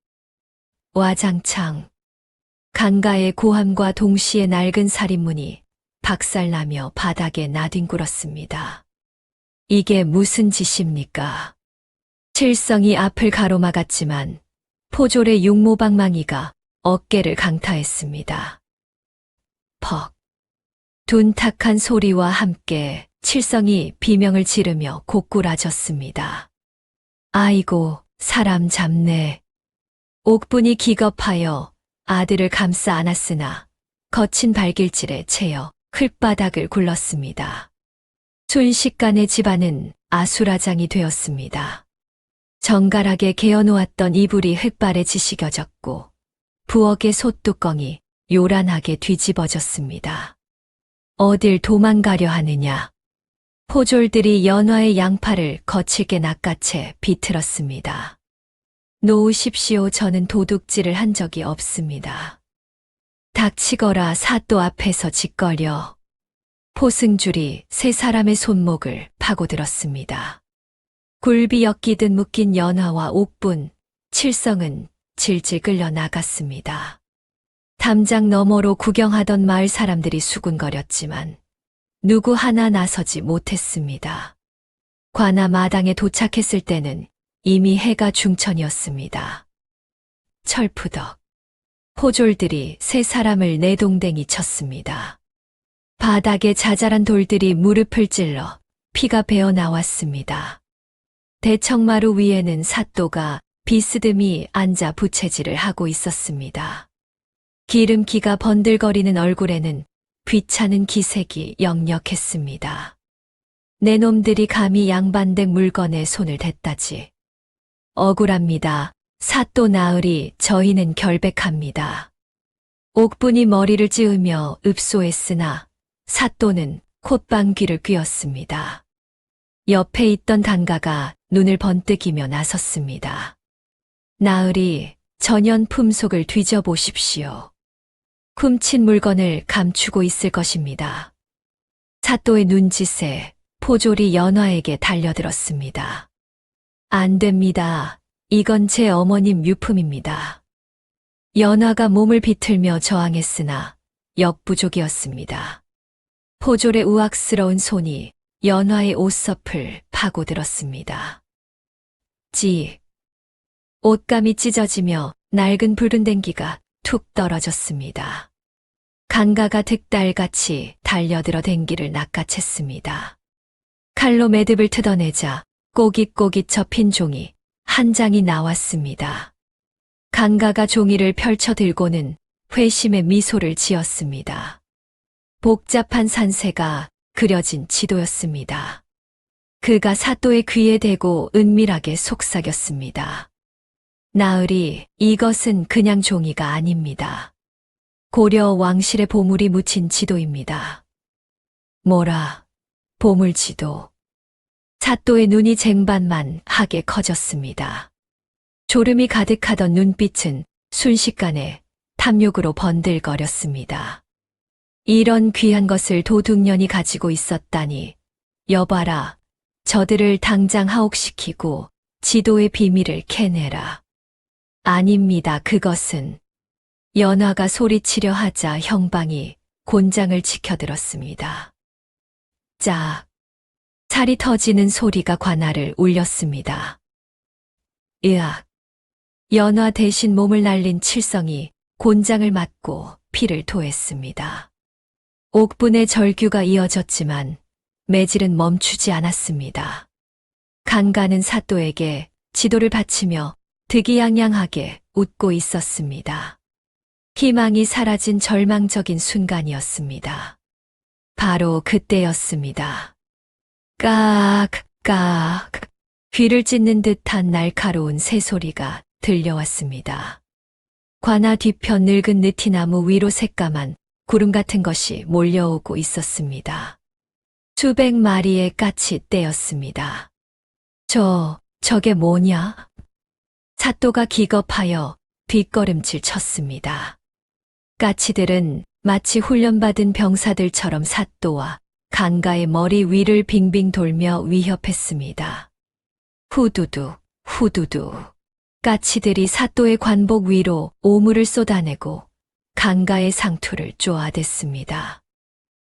와장창. 강가의 고함과 동시에 낡은 살인문이 박살나며 바닥에 나뒹굴었습니다. 이게 무슨 짓입니까? 칠성이 앞을 가로막았지만 포졸의 육모방망이가 어깨를 강타했습니다. 퍽. 둔탁한 소리와 함께 칠성이 비명을 지르며 고꾸라졌습니다. 아이고, 사람 잡네. 옥분이 기겁하여 아들을 감싸 안았으나 거친 발길질에 채여 흙바닥을 굴렀습니다. 순식간에 집안은 아수라장이 되었습니다. 정갈하게 개어놓았던 이불이 흙발에 지시겨졌고 부엌의 솥뚜껑이 요란하게 뒤집어졌습니다. 어딜 도망가려 하느냐. 포졸들이 연화의 양팔을 거칠게 낚아채 비틀었습니다. 놓으십시오. 저는 도둑질을 한 적이 없습니다. 닥치거라. 사또 앞에서 짓거려. 포승줄이 세 사람의 손목을 파고들었습니다. 굴비 엮이듯 묶인 연화와 옥분, 칠성은 질질 끌려 나갔습니다. 담장 너머로 구경하던 마을 사람들이 수군거렸지만 누구 하나 나서지 못했습니다. 관아 마당에 도착했을 때는 이미 해가 중천이었습니다. 철푸덕. 포졸들이 세 사람을 내동댕이 쳤습니다. 바닥에 자잘한 돌들이 무릎을 찔러 피가 배어 나왔습니다. 대청마루 위에는 사또가 비스듬히 앉아 부채질을 하고 있었습니다. 기름기가 번들거리는 얼굴에는 귀찮은 기색이 역력했습니다. 내 놈들이 감히 양반댁 물건에 손을 댔다지. 억울합니다. 사또 나으리, 저희는 결백합니다. 옥분이 머리를 찌으며 읍소했으나 사또는 콧방귀를 뀌었습니다. 옆에 있던 단가가 눈을 번뜩이며 나섰습니다. 나으리, 전연 품속을 뒤져보십시오. 훔친 물건을 감추고 있을 것입니다. 사또의 눈짓에 포졸이 연화에게 달려들었습니다. 안 됩니다. 이건 제 어머님 유품입니다. 연화가 몸을 비틀며 저항했으나 역부족이었습니다. 포졸의 우악스러운 손이 연화의 옷섭을 파고들었습니다. 찌. 옷감이 찢어지며 낡은 붉은 댕기가 툭 떨어졌습니다. 강가가 득달같이 달려들어 댕기를 낚아챘습니다. 칼로 매듭을 뜯어내자 꼬깃꼬깃 접힌 종이 한 장이 나왔습니다. 강가가 종이를 펼쳐 들고는 회심의 미소를 지었습니다. 복잡한 산세가 그려진 지도였습니다. 그가 사또의 귀에 대고 은밀하게 속삭였습니다. 나으리, 이것은 그냥 종이가 아닙니다. 고려 왕실의 보물이 묻힌 지도입니다. 뭐라, 보물지도. 사또의 눈이 쟁반만 하게 커졌습니다. 졸음이 가득하던 눈빛은 순식간에 탐욕으로 번들거렸습니다. 이런 귀한 것을 도둑년이 가지고 있었다니. 여봐라, 저들을 당장 하옥시키고 지도의 비밀을 캐내라. 아닙니다. 그것은. 연화가 소리치려 하자 형방이 곤장을 지켜들었습니다. 짝. 살이 터지는 소리가 관아를 울렸습니다. 으악. 연화 대신 몸을 날린 칠성이 곤장을 맞고 피를 토했습니다. 옥분의 절규가 이어졌지만 매질은 멈추지 않았습니다. 강가는 사또에게 지도를 바치며 득이양양하게 웃고 있었습니다. 희망이 사라진 절망적인 순간이었습니다. 바로 그때였습니다. 깍, 깍. 귀를 찢는 듯한 날카로운 새소리가 들려왔습니다. 관아 뒤편 늙은 느티나무 위로 새까만 구름 같은 것이 몰려오고 있었습니다. 수백 마리의 까치 떼였습니다. 저게 뭐냐? 사또가 기겁하여 뒷걸음질 쳤습니다. 까치들은 마치 훈련받은 병사들처럼 사또와 강가의 머리 위를 빙빙 돌며 위협했습니다. 후두두, 후두두. 까치들이 사또의 관복 위로 오물을 쏟아내고 강가의 상투를 쪼아댔습니다.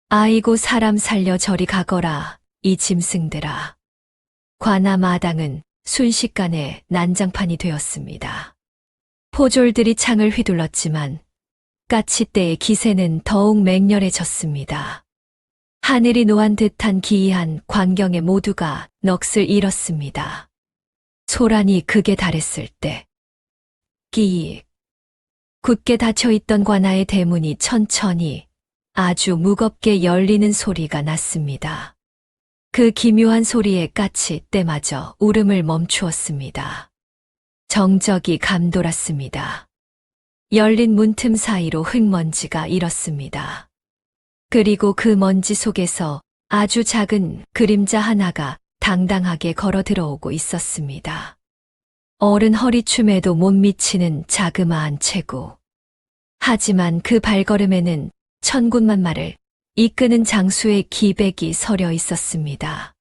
아이고 사람 살려 저리 가거라, 이 짐승들아. 관아 마당은 순식간에 난장판이 되었습니다. 포졸들이 창을 휘둘렀지만 까치떼의 기세는 더욱 맹렬해졌습니다. 하늘이 노한 듯한 기이한 광경에 모두가 넋을 잃었습니다. 소란이 극에 달했을 때 끼익. 굳게 닫혀있던 관아의 대문이 천천히 아주 무겁게 열리는 소리가 났습니다. 그 기묘한 소리에 까치떼마저 울음을 멈추었습니다. 정적이 감돌았습니다. 열린 문틈 사이로 흙먼지가 일었습니다. 그리고 그 먼지 속에서 아주 작은 그림자 하나가 당당하게 걸어 들어오고 있었습니다. 어른 허리춤에도 못 미치는 자그마한 체구. 하지만 그 발걸음에는 천군만마를 이끄는 장수의 기백이 서려 있었습니다.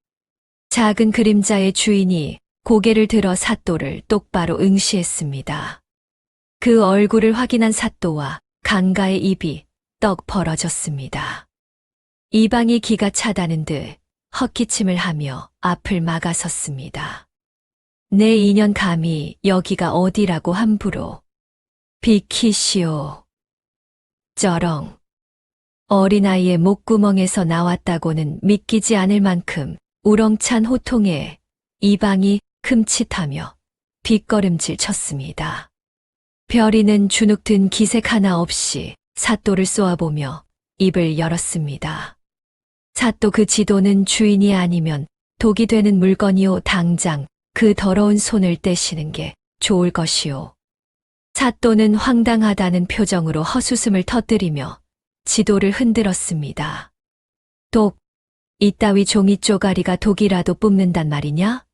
작은 그림자의 주인이 고개를 들어 사또를 똑바로 응시했습니다. 그 얼굴을 확인한 사또와 강가의 입이 떡 벌어졌습니다. 이방이 기가 차다는 듯 헛기침을 하며 앞을 막아섰습니다. 내 인연 감히 여기가 어디라고 함부로. 비키시오. 쩌렁. 어린아이의 목구멍에서 나왔다고는 믿기지 않을 만큼 우렁찬 호통에 이방이 큼칫하며 뒷걸음질 쳤습니다. 별이는 주눅 든 기색 하나 없이 사또를 쏘아보며 입을 열었습니다. 사또 그 지도는 주인이 아니면 독이 되는 물건이오. 당장 그 더러운 손을 떼시는 게 좋을 것이오. 사또는 황당하다는 표정으로 헛웃음을 터뜨리며 지도를 흔들었습니다. 독, 이따위 종이 쪼가리가 독이라도 뿜는단 말이냐?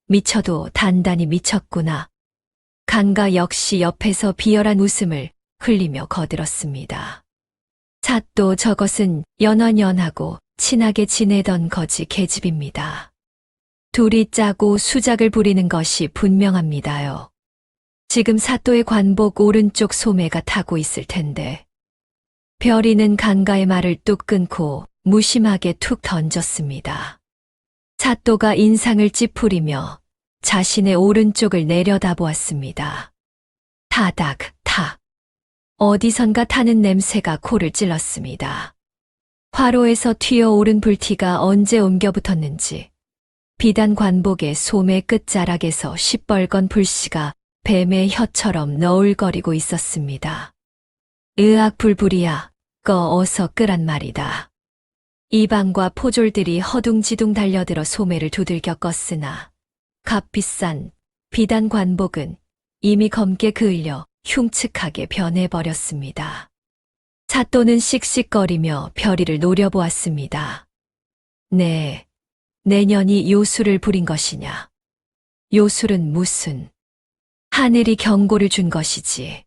미쳐도 단단히 미쳤구나. 강가 역시 옆에서 비열한 웃음을 흘리며 거들었습니다. 사또 저것은 연하고 친하게 지내던 거지 계집입니다. 둘이 짜고 수작을 부리는 것이 분명합니다요. 지금 사또의 관복 오른쪽 소매가 타고 있을 텐데. 별이는 강가의 말을 뚝 끊고 무심하게 툭 던졌습니다. 사또가 인상을 찌푸리며 자신의 오른쪽을 내려다보았습니다. 타닥, 타. 어디선가 타는 냄새가 코를 찔렀습니다. 화로에서 튀어오른 불티가 언제 옮겨 붙었는지 비단 관복의 소매 끝자락에서 시뻘건 불씨가 뱀의 혀처럼 너울거리고 있었습니다. 으악 불불이야, 꺼 어서 끄란 말이다. 이방과 포졸들이 허둥지둥 달려들어 소매를 두들겨 껐으나 값비싼 비단 관복은 이미 검게 그을려 흉측하게 변해버렸습니다. 사또는 씩씩거리며 별이를 노려보았습니다. 네, 내년이 요술을 부린 것이냐? 요술은 무슨? 하늘이 경고를 준 것이지.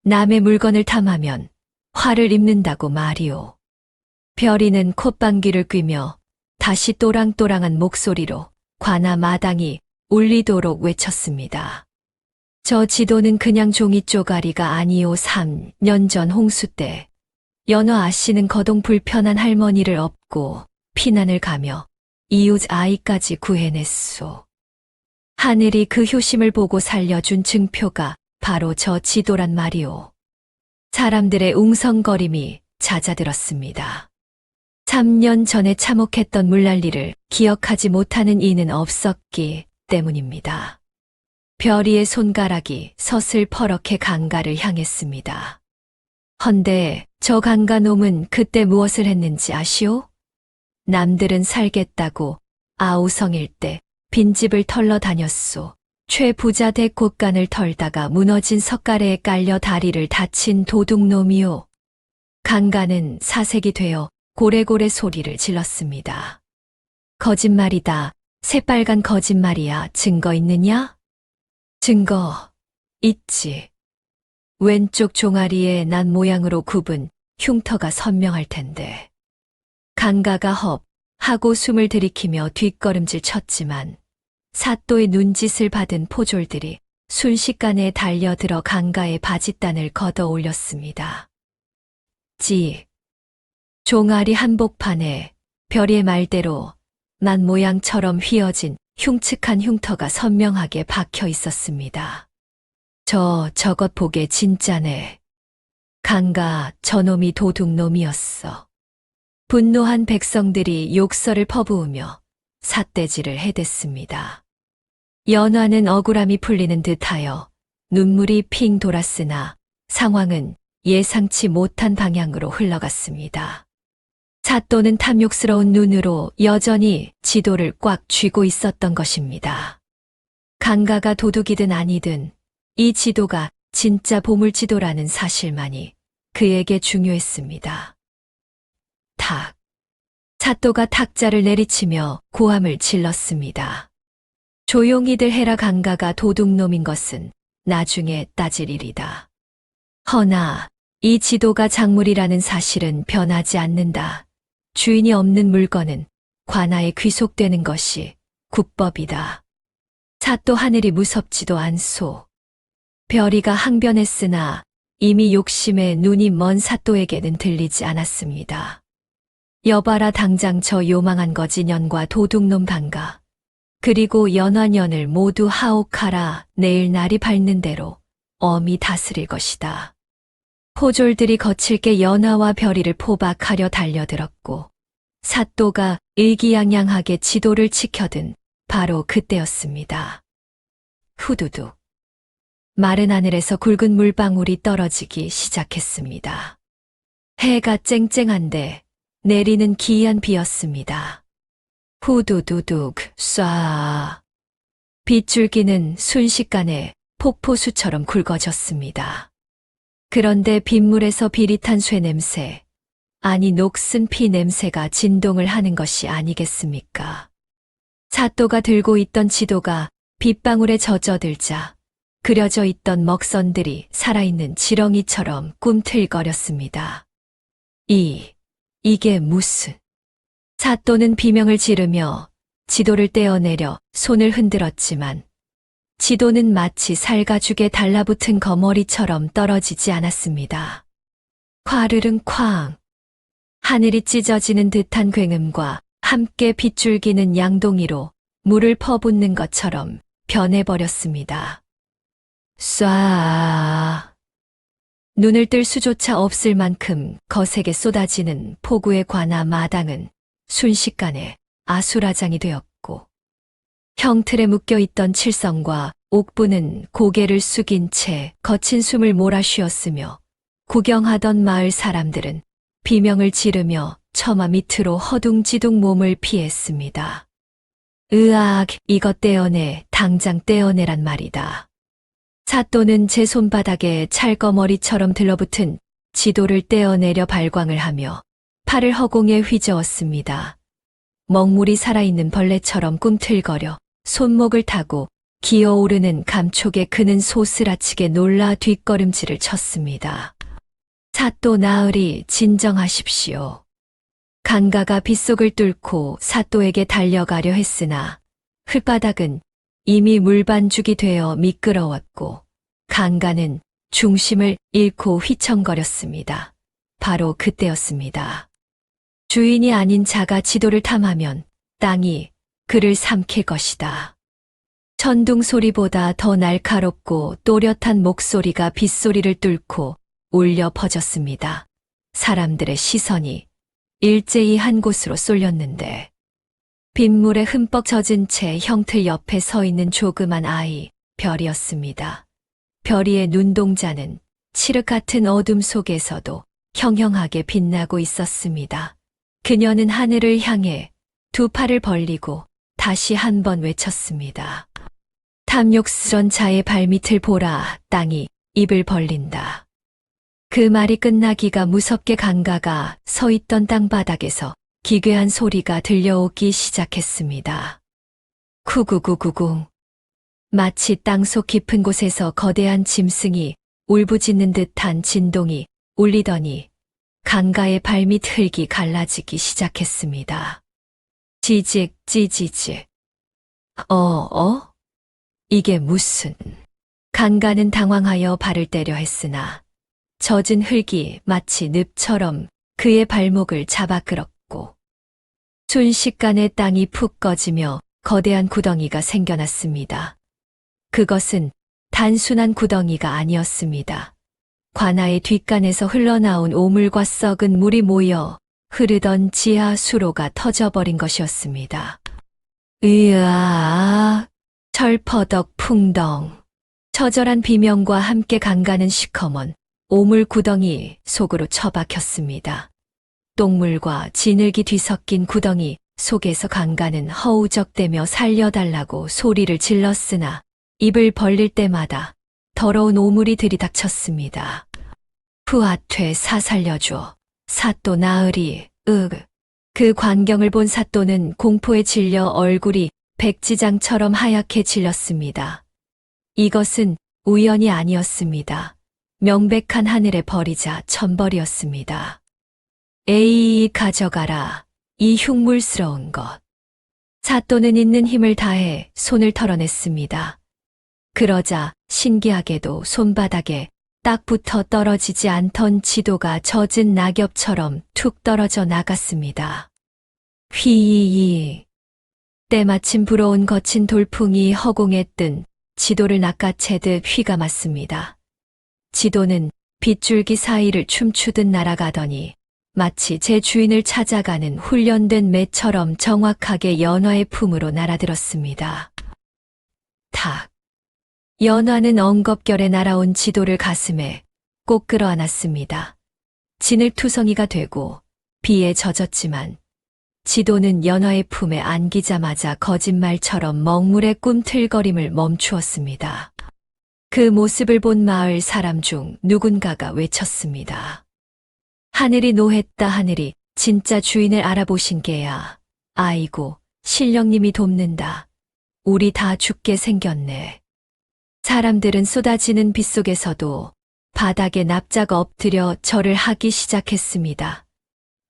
남의 물건을 탐하면 화를 입는다고 말이오. 별이는 콧방귀를 뀌며 다시 또랑또랑한 목소리로 관아 마당이 울리도록 외쳤습니다. 저 지도는 그냥 종이 쪼가리가 아니오. 3년 전 홍수 때 연어 아씨는 거동 불편한 할머니를 업고 피난을 가며 이웃 아이까지 구해냈소. 하늘이 그 효심을 보고 살려준 증표가 바로 저 지도란 말이오. 사람들의 웅성거림이 잦아들었습니다. 3년 전에 참혹했던 물난리를 기억하지 못하는 이는 없었기 때문입니다. 별이의 손가락이 서슬퍼렇게 강가를 향했습니다. 헌데 저 강가놈은 그때 무엇을 했는지 아시오? 남들은 살겠다고 아우성일 때 빈집을 털러 다녔소. 최부자 댁 곳간을 털다가 무너진 석가래에 깔려 다리를 다친 도둑놈이요. 강가는 사색이 되어 고래고래 소리를 질렀습니다. 거짓말이다. 새빨간 거짓말이야. 증거 있느냐? 증거 있지. 왼쪽 종아리에 난 모양으로 굽은 흉터가 선명할 텐데. 강가가 헙 하고 숨을 들이키며 뒷걸음질 쳤지만 사또의 눈짓을 받은 포졸들이 순식간에 달려들어 강가의 바짓단을 걷어 올렸습니다. 종아리 한복판에 별이의 말대로 난 모양처럼 휘어진 흉측한 흉터가 선명하게 박혀 있었습니다. 저것 보게 진짜네. 강가 저놈이 도둑놈이었어. 분노한 백성들이 욕설을 퍼부으며 삿대질을 해댔습니다. 연화는 억울함이 풀리는 듯하여 눈물이 핑 돌았으나 상황은 예상치 못한 방향으로 흘러갔습니다. 사또는 탐욕스러운 눈으로 여전히 지도를 꽉 쥐고 있었던 것입니다. 강가가 도둑이든 아니든 이 지도가 진짜 보물지도라는 사실만이 그에게 중요했습니다. 탁! 사또가 탁자를 내리치며 고함을 질렀습니다. 조용히들 해라. 강가가 도둑놈인 것은 나중에 따질 일이다. 허나 이 지도가 작물이라는 사실은 변하지 않는다. 주인이 없는 물건은 관아에 귀속되는 것이 국법이다. 사또 하늘이 무섭지도 않소. 별이가 항변했으나 이미 욕심에 눈이 먼 사또에게는 들리지 않았습니다. 여봐라. 당장 저 요망한 거지년과 도둑놈 강가 그리고 연화년을 모두 하옥하라. 내일 날이 밝는 대로 엄히 다스릴 것이다. 포졸들이 거칠게 연화와 별이를 포박하려 달려들었고 사또가 의기양양하게 지도를 치켜든 바로 그때였습니다. 후두둑. 마른 하늘에서 굵은 물방울이 떨어지기 시작했습니다. 해가 쨍쨍한데 내리는 기이한 비였습니다. 후두두둑 쏴. 빗줄기는 순식간에 폭포수처럼 굵어졌습니다. 그런데 빗물에서 비릿한 쇠냄새, 아니 녹슨 피 냄새가 진동을 하는 것이 아니겠습니까? 사또가 들고 있던 지도가 빗방울에 젖어들자 그려져 있던 먹선들이 살아있는 지렁이처럼 꿈틀거렸습니다. 이게 무슨... 사또는 비명을 지르며 지도를 떼어내려 손을 흔들었지만 지도는 마치 살가죽에 달라붙은 거머리처럼 떨어지지 않았습니다. 화르릉 쾅! 하늘이 찢어지는 듯한 굉음과 함께 빗줄기는 양동이로 물을 퍼붓는 것처럼 변해버렸습니다. 쏴! 눈을 뜰 수조차 없을 만큼 거세게 쏟아지는 폭우의 관아 마당은 순식간에 아수라장이 되었고 형틀에 묶여있던 칠성과 옥부는 고개를 숙인 채 거친 숨을 몰아쉬었으며 구경하던 마을 사람들은 비명을 지르며 처마 밑으로 허둥지둥 몸을 피했습니다. 으악, 이것 떼어내, 당장 떼어내란 말이다. 사또는 제 손바닥에 찰거머리처럼 들러붙은 지도를 떼어내려 발광을 하며 팔을 허공에 휘저었습니다. 먹물이 살아있는 벌레처럼 꿈틀거려 손목을 타고 기어오르는 감촉에 그는 소스라치게 놀라 뒷걸음질을 쳤습니다. 사또 나으리 진정하십시오. 강가가 빗속을 뚫고 사또에게 달려가려 했으나 흙바닥은 이미 물반죽이 되어 미끄러웠고 강가는 중심을 잃고 휘청거렸습니다. 바로 그때였습니다. 주인이 아닌 자가 지도를 탐하면 땅이 그를 삼킬 것이다. 천둥 소리보다 더 날카롭고 또렷한 목소리가 빗소리를 뚫고 울려 퍼졌습니다. 사람들의 시선이 일제히 한 곳으로 쏠렸는데 빗물에 흠뻑 젖은 채 형틀 옆에 서 있는 조그만 아이 별이었습니다. 별이의 눈동자는 칠흑 같은 어둠 속에서도 형형하게 빛나고 있었습니다. 그녀는 하늘을 향해 두 팔을 벌리고 다시 한 번 외쳤습니다. 탐욕스런 자의 발밑을 보라. 땅이 입을 벌린다. 그 말이 끝나기가 무섭게 강가가 서 있던 땅바닥에서 기괴한 소리가 들려오기 시작했습니다. 쿠구구구구. 마치 땅속 깊은 곳에서 거대한 짐승이 울부짖는 듯한 진동이 울리더니 강가의 발밑 흙이 갈라지기 시작했습니다. 지직 찌지직. 이게 무슨. 강가는 당황하여 발을 때려 했으나 젖은 흙이 마치 늪처럼 그의 발목을 잡아 끌었고 순식간에 땅이 푹 꺼지며 거대한 구덩이가 생겨났습니다. 그것은 단순한 구덩이가 아니었습니다. 관아의 뒷간에서 흘러나온 오물과 썩은 물이 모여 흐르던 지하 수로가 터져버린 것이었습니다. 으아, 철퍼덕 풍덩. 처절한 비명과 함께 강가는 시커먼 오물 구덩이 속으로 처박혔습니다. 똥물과 진흙이 뒤섞인 구덩이 속에서 강가는 허우적대며 살려달라고 소리를 질렀으나 입을 벌릴 때마다 더러운 오물이 들이닥쳤습니다. 후아퇴 사살려줘. 사또 나으리, 그 광경을 본 사또는 공포에 질려 얼굴이 백지장처럼 하얗게 질렸습니다. 이것은 우연이 아니었습니다. 명백한 하늘의 벌이자 천벌이었습니다. 에이, 가져가라. 이 흉물스러운 것. 사또는 있는 힘을 다해 손을 털어냈습니다. 그러자 신기하게도 손바닥에 딱 붙어 떨어지지 않던 지도가 젖은 낙엽처럼 툭 떨어져 나갔습니다. 휘이이. 때마침 불어온 거친 돌풍이 허공에 뜬 지도를 낚아채듯 휘가 맞습니다. 지도는 빗줄기 사이를 춤추듯 날아가더니 마치 제 주인을 찾아가는 훈련된 매처럼 정확하게 연화의 품으로 날아들었습니다. 탁. 연화는 엉겁결에 날아온 지도를 가슴에 꼭 끌어안았습니다. 진흙투성이가 되고 비에 젖었지만 지도는 연화의 품에 안기자마자 거짓말처럼 먹물의 꿈틀거림을 멈추었습니다. 그 모습을 본 마을 사람 중 누군가가 외쳤습니다. 하늘이 노했다. 하늘이 진짜 주인을 알아보신 게야. 아이고, 신령님이 돕는다. 우리 다 죽게 생겼네. 사람들은 쏟아지는 빗속에서도 바닥에 납작 엎드려 절을 하기 시작했습니다.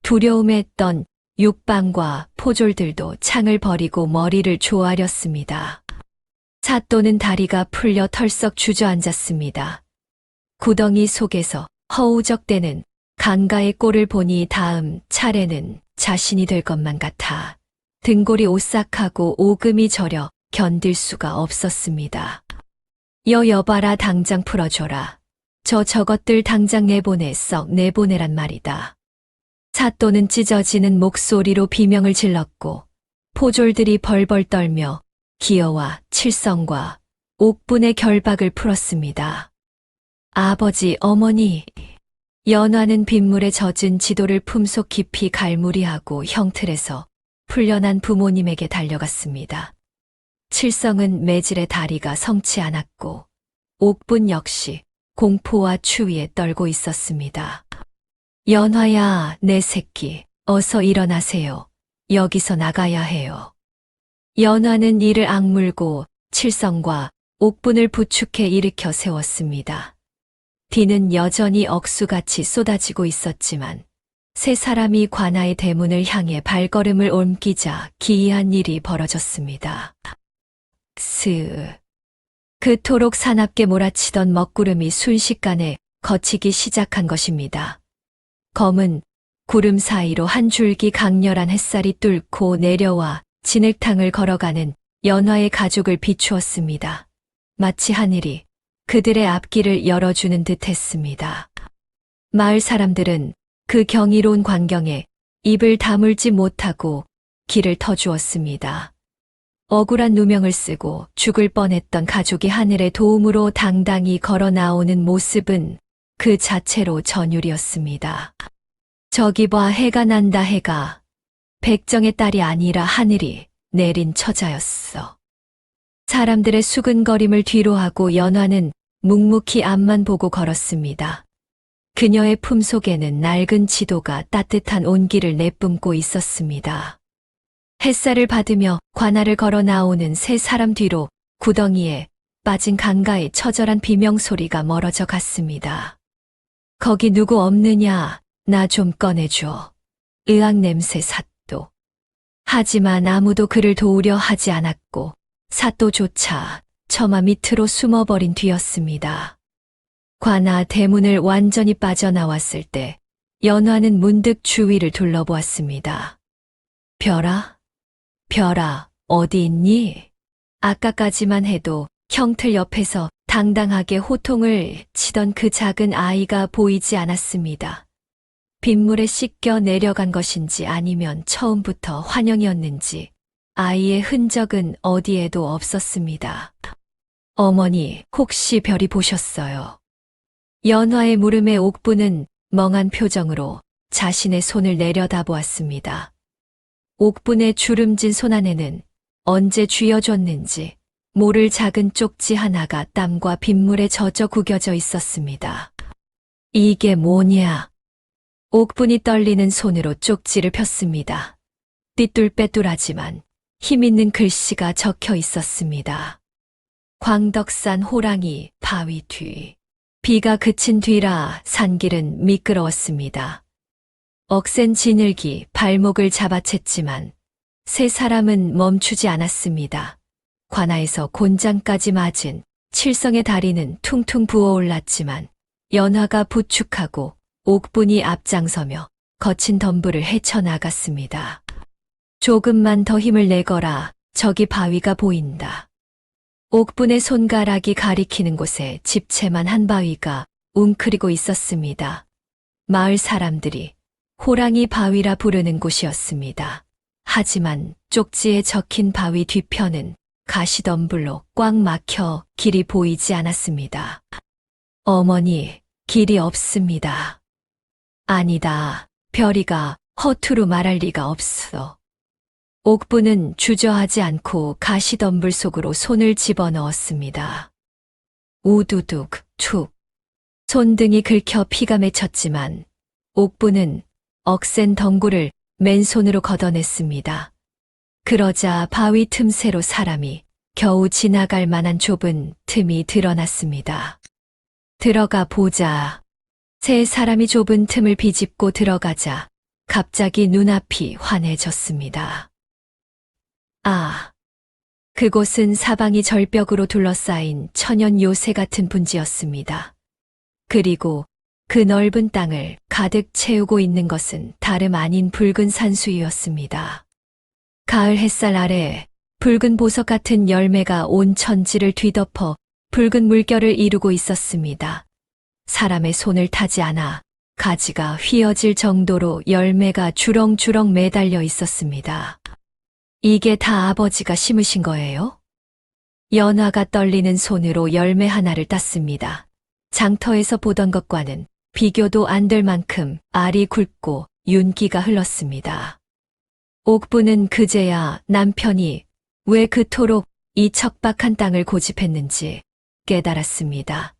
두려움에 떤 육방과 포졸들도 창을 버리고 머리를 조아렸습니다. 사또는 다리가 풀려 털썩 주저앉았습니다. 구덩이 속에서 허우적대는 강가의 꼴을 보니 다음 차례는 자신이 될 것만 같아 등골이 오싹하고 오금이 저려 견딜 수가 없었습니다. 여봐라, 당장 풀어줘라. 저것들 당장 내보내, 썩 내보내란 말이다. 사또는 찢어지는 목소리로 비명을 질렀고 포졸들이 벌벌 떨며 기어와 칠성과 옥분의 결박을 풀었습니다. 아버지, 어머니. 연화는 빗물에 젖은 지도를 품속 깊이 갈무리하고 형틀에서 풀려난 부모님에게 달려갔습니다. 칠성은 매질의 다리가 성치 않았고 옥분 역시 공포와 추위에 떨고 있었습니다. 연화야, 내 새끼, 어서 일어나세요. 여기서 나가야 해요. 연화는 이를 악물고 칠성과 옥분을 부축해 일으켜 세웠습니다. 비는 여전히 억수같이 쏟아지고 있었지만 세 사람이 관아의 대문을 향해 발걸음을 옮기자 기이한 일이 벌어졌습니다. 그토록 사납게 몰아치던 먹구름이 순식간에 걷히기 시작한 것입니다. 검은 구름 사이로 한 줄기 강렬한 햇살이 뚫고 내려와 진흙탕을 걸어가는 연화의 가족을 비추었습니다. 마치 하늘이 그들의 앞길을 열어주는 듯 했습니다. 마을 사람들은 그 경이로운 광경에 입을 다물지 못하고 길을 터주었습니다. 억울한 누명을 쓰고 죽을 뻔했던 가족이 하늘의 도움으로 당당히 걸어 나오는 모습은 그 자체로 전율이었습니다. 저기 봐, 해가 난다. 해가 백정의 딸이 아니라 하늘이 내린 처자였어. 사람들의 수근거림을 뒤로하고 연화는 묵묵히 앞만 보고 걸었습니다. 그녀의 품속에는 낡은 지도가 따뜻한 온기를 내뿜고 있었습니다. 햇살을 받으며 관아를 걸어 나오는 세 사람 뒤로 구덩이에 빠진 강가의 처절한 비명소리가 멀어져 갔습니다. 거기 누구 없느냐? 나 좀 꺼내줘. 의학 냄새 사또. 하지만 아무도 그를 도우려 하지 않았고 사또조차 처마 밑으로 숨어버린 뒤였습니다. 관아 대문을 완전히 빠져나왔을 때 연화는 문득 주위를 둘러보았습니다. 별아? 별아, 어디 있니? 아까까지만 해도 형틀 옆에서 당당하게 호통을 치던 그 작은 아이가 보이지 않았습니다. 빗물에 씻겨 내려간 것인지 아니면 처음부터 환영이었는지 아이의 흔적은 어디에도 없었습니다. 어머니, 혹시 별이 보셨어요? 연화의 물음에 옥부는 멍한 표정으로 자신의 손을 내려다보았습니다. 옥분의 주름진 손 안에는 언제 쥐어줬는지 모를 작은 쪽지 하나가 땀과 빗물에 젖어 구겨져 있었습니다. 이게 뭐냐? 옥분이 떨리는 손으로 쪽지를 폈습니다. 삐뚤빼뚤하지만 힘있는 글씨가 적혀 있었습니다. 광덕산 호랑이 바위 뒤. 비가 그친 뒤라 산길은 미끄러웠습니다. 억센 진흙이 발목을 잡아챘지만 세 사람은 멈추지 않았습니다. 관아에서 곤장까지 맞은 칠성의 다리는 퉁퉁 부어올랐지만 연화가 부축하고 옥분이 앞장서며 거친 덤불을 헤쳐나갔습니다. 조금만 더 힘을 내거라. 저기 바위가 보인다. 옥분의 손가락이 가리키는 곳에 집채만 한 바위가 웅크리고 있었습니다. 마을 사람들이 호랑이 바위라 부르는 곳이었습니다. 하지만 쪽지에 적힌 바위 뒤편은 가시덤불로 꽉 막혀 길이 보이지 않았습니다. 어머니, 길이 없습니다. 아니다. 별이가 허투루 말할 리가 없어. 옥부는 주저하지 않고 가시덤불 속으로 손을 집어넣었습니다. 우두둑, 툭. 손등이 긁혀 피가 맺혔지만 옥부는 억센 덩굴을 맨손으로 걷어냈습니다. 그러자 바위 틈새로 사람이 겨우 지나갈 만한 좁은 틈이 드러났습니다. 들어가 보자. 세 사람이 좁은 틈을 비집고 들어가자 갑자기 눈앞이 환해졌습니다. 아, 그곳은 사방이 절벽으로 둘러싸인 천연 요새 같은 분지였습니다. 그리고 그 넓은 땅을 가득 채우고 있는 것은 다름 아닌 붉은 산수유였습니다. 가을 햇살 아래 붉은 보석 같은 열매가 온 천지를 뒤덮어 붉은 물결을 이루고 있었습니다. 사람의 손을 타지 않아 가지가 휘어질 정도로 열매가 주렁주렁 매달려 있었습니다. 이게 다 아버지가 심으신 거예요? 연화가 떨리는 손으로 열매 하나를 땄습니다. 장터에서 보던 것과는 비교도 안 될 만큼 알이 굵고 윤기가 흘렀습니다. 옥부는 그제야 남편이 왜 그토록 이 척박한 땅을 고집했는지 깨달았습니다.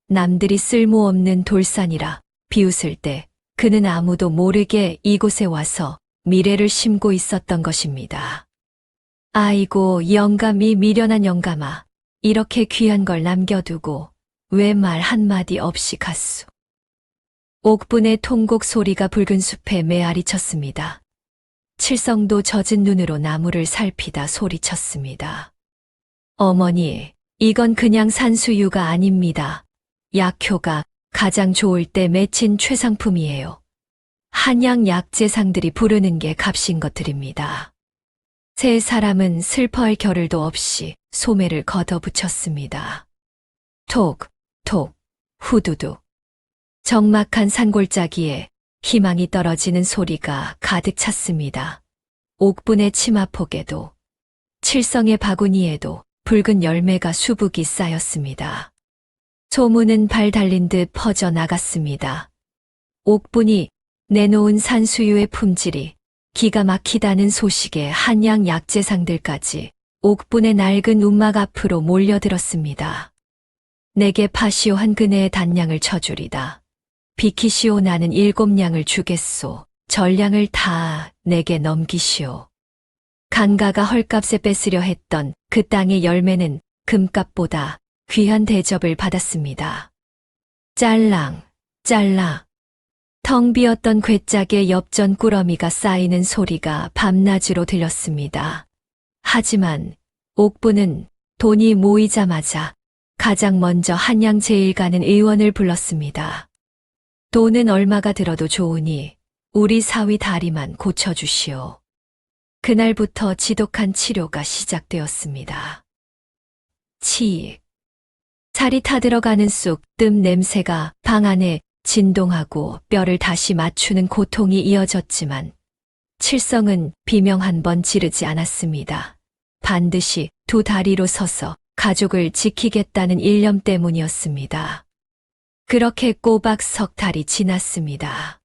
남들이 쓸모없는 돌산이라 비웃을 때 그는 아무도 모르게 이곳에 와서 미래를 심고 있었던 것입니다. 아이고, 영감이 미련한 영감아. 이렇게 귀한 걸 남겨두고 왜 말 한마디 없이 갔소. 옥분의 통곡 소리가 붉은 숲에 메아리 쳤습니다. 칠성도 젖은 눈으로 나무를 살피다 소리쳤습니다. 어머니, 이건 그냥 산수유가 아닙니다. 약효가 가장 좋을 때 맺힌 최상품이에요. 한양 약재상들이 부르는 게 값인 것들입니다. 세 사람은 슬퍼할 겨를도 없이 소매를 걷어붙였습니다. 톡, 톡, 후두둑. 적막한 산골짜기에 희망이 떨어지는 소리가 가득 찼습니다. 옥분의 치마폭에도, 칠성의 바구니에도 붉은 열매가 수북이 쌓였습니다. 소문은 발 달린 듯 퍼져 나갔습니다. 옥분이 내놓은 산수유의 품질이 기가 막히다는 소식에 한양 약재상들까지 옥분의 낡은 움막 앞으로 몰려들었습니다. 내게 파시오 한 그네의 단량을 쳐주리다. 비키시오 나는 7냥을 주겠소. 전량을 다 내게 넘기시오. 강가가 헐값에 뺏으려 했던 그 땅의 열매는 금값보다 귀한 대접을 받았습니다. 짤랑, 짤랑. 텅 비었던 괴짝에 엽전 꾸러미가 쌓이는 소리가 밤낮으로 들렸습니다. 하지만 옥부는 돈이 모이자마자 가장 먼저 한양 제1가는 의원을 불렀습니다. 돈은 얼마가 들어도 좋으니 우리 사위 다리만 고쳐주시오. 그날부터 지독한 치료가 시작되었습니다. 치익. 살이 타들어가는 쑥 뜸 냄새가 방 안에 진동하고 뼈를 다시 맞추는 고통이 이어졌지만 칠성은 비명 한 번 지르지 않았습니다. 반드시 두 다리로 서서 가족을 지키겠다는 일념 때문이었습니다. 그렇게 꼬박 석 달이 지났습니다.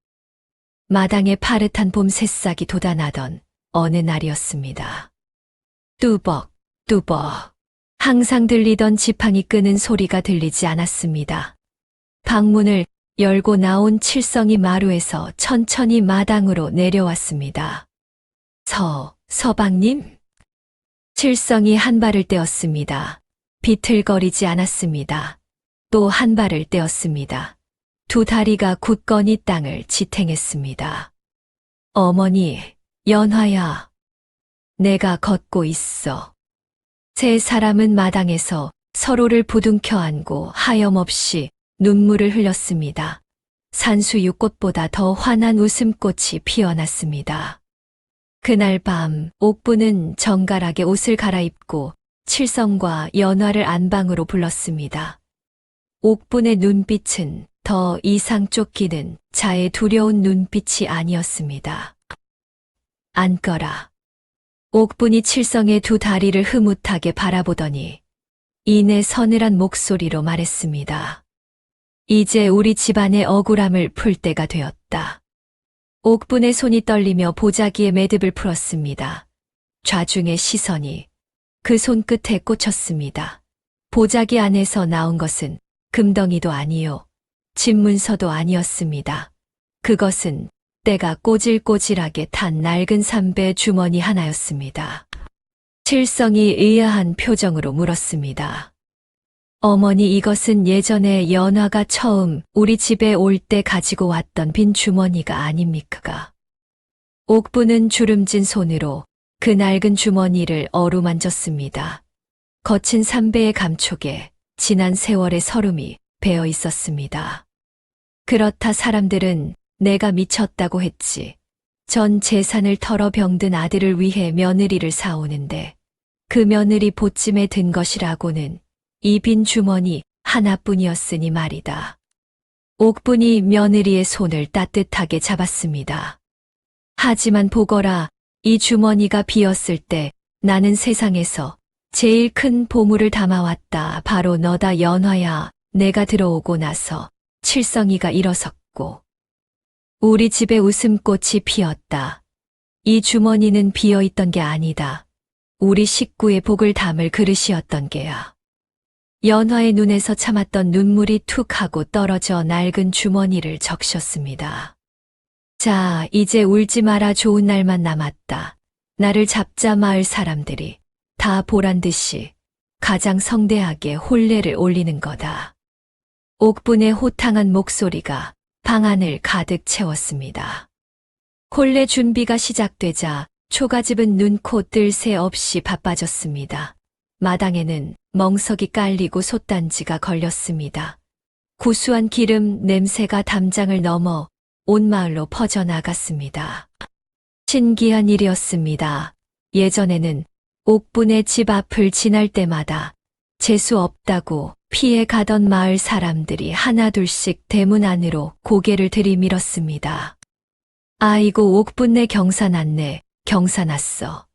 마당에 파릇한 봄 새싹이 돋아나던 어느 날이었습니다. 뚜벅, 뚜벅. 항상 들리던 지팡이 끄는 소리가 들리지 않았습니다. 방문을 열고 나온 칠성이 마루에서 천천히 마당으로 내려왔습니다. 서방님? 칠성이 한 발을 떼었습니다. 비틀거리지 않았습니다. 또 한 발을 떼었습니다. 두 다리가 굳건히 땅을 지탱했습니다. 어머니, 연화야. 내가 걷고 있어. 세 사람은 마당에서 서로를 부둥켜 안고 하염없이 눈물을 흘렸습니다. 산수유꽃보다 더 환한 웃음꽃이 피어났습니다. 그날 밤 옥부는 정갈하게 옷을 갈아입고 칠성과 연화를 안방으로 불렀습니다. 옥분의 눈빛은 더 이상 쫓기는 자의 두려운 눈빛이 아니었습니다. 앉거라. 옥분이 칠성의 두 다리를 흐뭇하게 바라보더니 이내 서늘한 목소리로 말했습니다. 이제 우리 집안의 억울함을 풀 때가 되었다. 옥분의 손이 떨리며 보자기에 매듭을 풀었습니다. 좌중의 시선이 그 손끝에 꽂혔습니다. 보자기 안에서 나온 것은 금덩이도 아니요, 집문서도 아니었습니다. 그것은 때가 꼬질꼬질하게 탄 낡은 삼배 주머니 하나였습니다. 칠성이 의아한 표정으로 물었습니다. 어머니, 이것은 예전에 연화가 처음 우리 집에 올 때 가지고 왔던 빈 주머니가 아닙니까? 옥부는 주름진 손으로 그 낡은 주머니를 어루만졌습니다. 거친 삼배의 감촉에 지난 세월의 서름이 배어 있었습니다. 그렇다 사람들은 내가 미쳤다고 했지. 전 재산을 털어 병든 아들을 위해 며느리를 사오는데 그 며느리 보찜에 든 것이라고는 이 빈 주머니 하나뿐이었으니 말이다. 옥분이 며느리의 손을 따뜻하게 잡았습니다. 하지만 보거라, 이 주머니가 비었을 때 나는 세상에서 제일 큰 보물을 담아왔다. 바로 너다, 연화야. 내가 들어오고 나서 칠성이가 일어섰고 우리 집에 웃음꽃이 피었다. 이 주머니는 비어있던 게 아니다. 우리 식구의 복을 담을 그릇이었던 게야. 연화의 눈에서 참았던 눈물이 툭 하고 떨어져 낡은 주머니를 적셨습니다. 자, 이제 울지 마라. 좋은 날만 남았다. 나를 잡자. 마을 사람들이 다 보란 듯이 가장 성대하게 혼례를 올리는 거다. 옥분의 호탕한 목소리가 방 안을 가득 채웠습니다. 혼례 준비가 시작되자 초가집은 눈코 뜰 새 없이 바빠졌습니다. 마당에는 멍석이 깔리고 솥단지가 걸렸습니다. 구수한 기름 냄새가 담장을 넘어 온 마을로 퍼져나갔습니다. 신기한 일이었습니다. 예전에는 옥분의 집 앞을 지날 때마다 재수 없다고 피해 가던 마을 사람들이 하나둘씩 대문 안으로 고개를 들이밀었습니다. 아이고 옥분네 경사났네, 경사났어.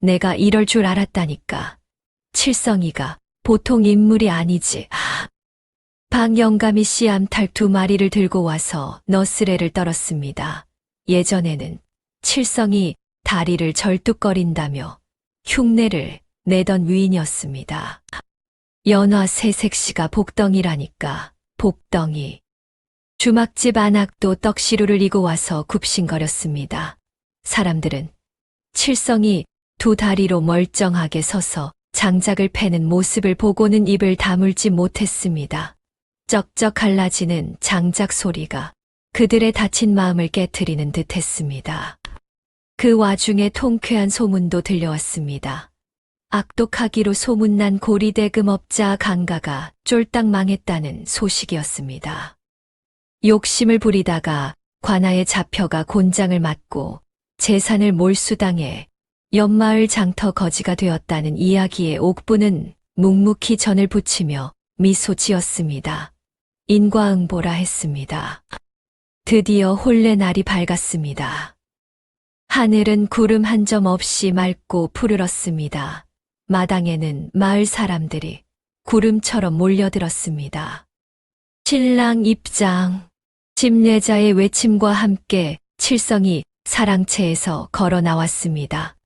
내가 이럴 줄 알았다니까. 칠성이가 보통 인물이 아니지. 방 영감이 씨암탉 2마리를 들고 와서 너스레를 떨었습니다. 예전에는 칠성이 다리를 절뚝거린다며 흉내를 내던 위인이었습니다. 연화 새색시가 복덩이라니까, 복덩이. 주막집 안악도 떡시루를 이고 와서 굽신거렸습니다. 사람들은 칠성이 2다리로 멀쩡하게 서서 장작을 패는 모습을 보고는 입을 다물지 못했습니다. 쩍쩍 갈라지는 장작 소리가 그들의 다친 마음을 깨트리는 듯 했습니다. 그 와중에 통쾌한 소문도 들려왔습니다. 악독하기로 소문난 고리대금업자 강가가 쫄딱 망했다는 소식이었습니다. 욕심을 부리다가 관아에 잡혀가 곤장을 맞고 재산을 몰수당해 옆마을 장터 거지가 되었다는 이야기에 옥부는 묵묵히 전을 붙이며 미소 지었습니다. 인과응보라 했습니다. 드디어 혼례 날이 밝았습니다. 하늘은 구름 한 점 없이 맑고 푸르렀습니다. 마당에는 마을 사람들이 구름처럼 몰려들었습니다. 신랑 입장. 집례자의 외침과 함께 칠성이 사랑채에서 걸어 나왔습니다.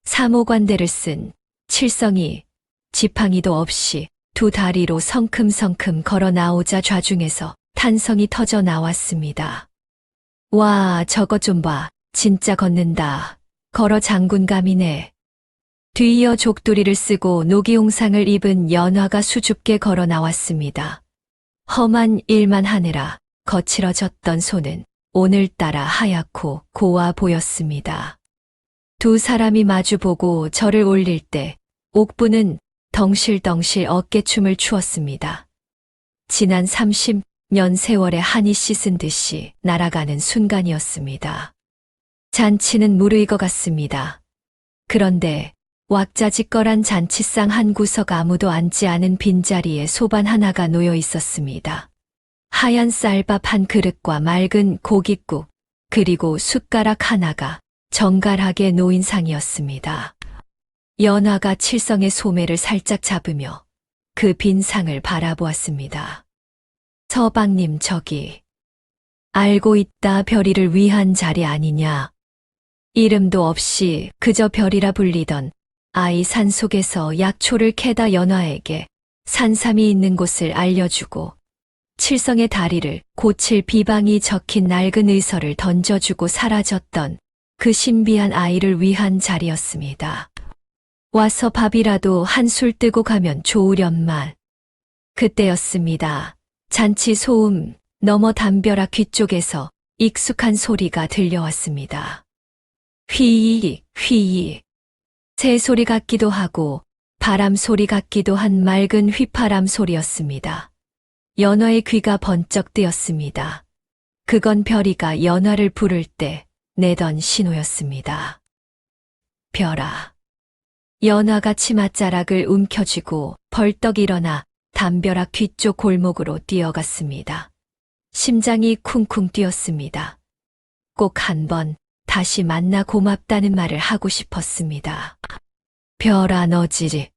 사모관대를 쓴 칠성이 지팡이도 없이 2다리로 성큼성큼 걸어 나오자 좌중에서 탄성이 터져 나왔습니다. 와, 저거 좀 봐. 진짜 걷는다. 걸어 장군감이네. 뒤이어 족두리를 쓰고 노기홍상을 입은 연화가 수줍게 걸어 나왔습니다. 험한 일만 하느라 거칠어졌던 손은 오늘따라 하얗고 고와 보였습니다. 2 사람이 마주보고 절을 올릴 때 옥부는 덩실덩실 어깨춤을 추었습니다. 지난 30년 세월에 한이 씻은 듯이 날아가는 순간이었습니다. 잔치는 무르익어 갔습니다. 그런데 왁자지껄한 잔치상 한 구석 아무도 앉지 않은 빈자리에 소반 하나가 놓여 있었습니다. 하얀 쌀밥 한 그릇과 맑은 고깃국, 그리고 숟가락 하나가 정갈하게 놓인 상이었습니다. 연화가 칠성의 소매를 살짝 잡으며 그 빈 상을 바라보았습니다. 서방님 저기, 알고 있다 별이를 위한 자리 아니냐. 이름도 없이 그저 별이라 불리던 아이 산속에서 약초를 캐다 연화에게 산삼이 있는 곳을 알려주고 칠성의 다리를 고칠 비방이 적힌 낡은 의서를 던져주고 사라졌던 그 신비한 아이를 위한 자리였습니다. 와서 밥이라도 한술 뜨고 가면 좋으련만. 그때였습니다. 잔치 소음 너머 담벼락 귀쪽에서 익숙한 소리가 들려왔습니다. 휘익, 휘익. 새 소리 같기도 하고 바람 소리 같기도 한 맑은 휘파람 소리였습니다. 연화의 귀가 번쩍 뜨였습니다. 그건 별이가 연화를 부를 때 내던 신호였습니다. 별아. 연화가 치맛자락을 움켜쥐고 벌떡 일어나 담벼락 뒤쪽 골목으로 뛰어갔습니다. 심장이 쿵쿵 뛰었습니다. 꼭 한번 다시 만나 고맙다는 말을 하고 싶었습니다. 별아 너지리.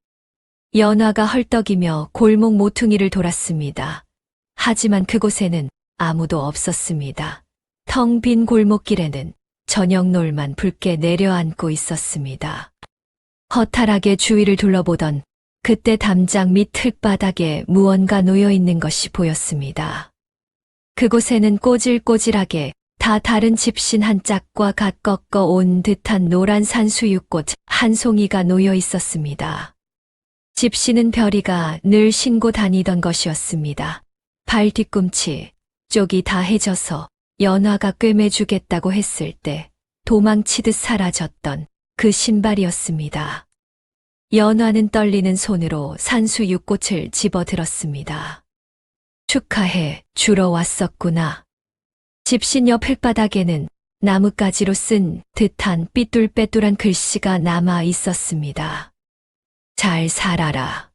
연화가 헐떡이며 골목 모퉁이를 돌았습니다. 하지만 그곳에는 아무도 없었습니다. 텅 빈 골목길에는 저녁놀만 붉게 내려앉고 있었습니다. 허탈하게 주위를 둘러보던 그때 담장 밑 흙바닥에 무언가 놓여 있는 것이 보였습니다. 그곳에는 꼬질꼬질하게 다 다른 집신 한 짝과 갓 꺾어 온 듯한 노란 산수유꽃 한 송이가 놓여 있었습니다. 집시는 별이가 늘 신고 다니던 것이었습니다. 발 뒤꿈치 쪽이 다 해져서 연화가 꿰매주겠다고 했을 때 도망치듯 사라졌던 그 신발이었습니다. 연화는 떨리는 손으로 산수유꽃을 집어들었습니다. 축하해, 주러 왔었구나. 집신 옆 흙바닥에는 나뭇가지로 쓴 듯한 삐뚤빼뚤한 글씨가 남아 있었습니다. 잘 살아라.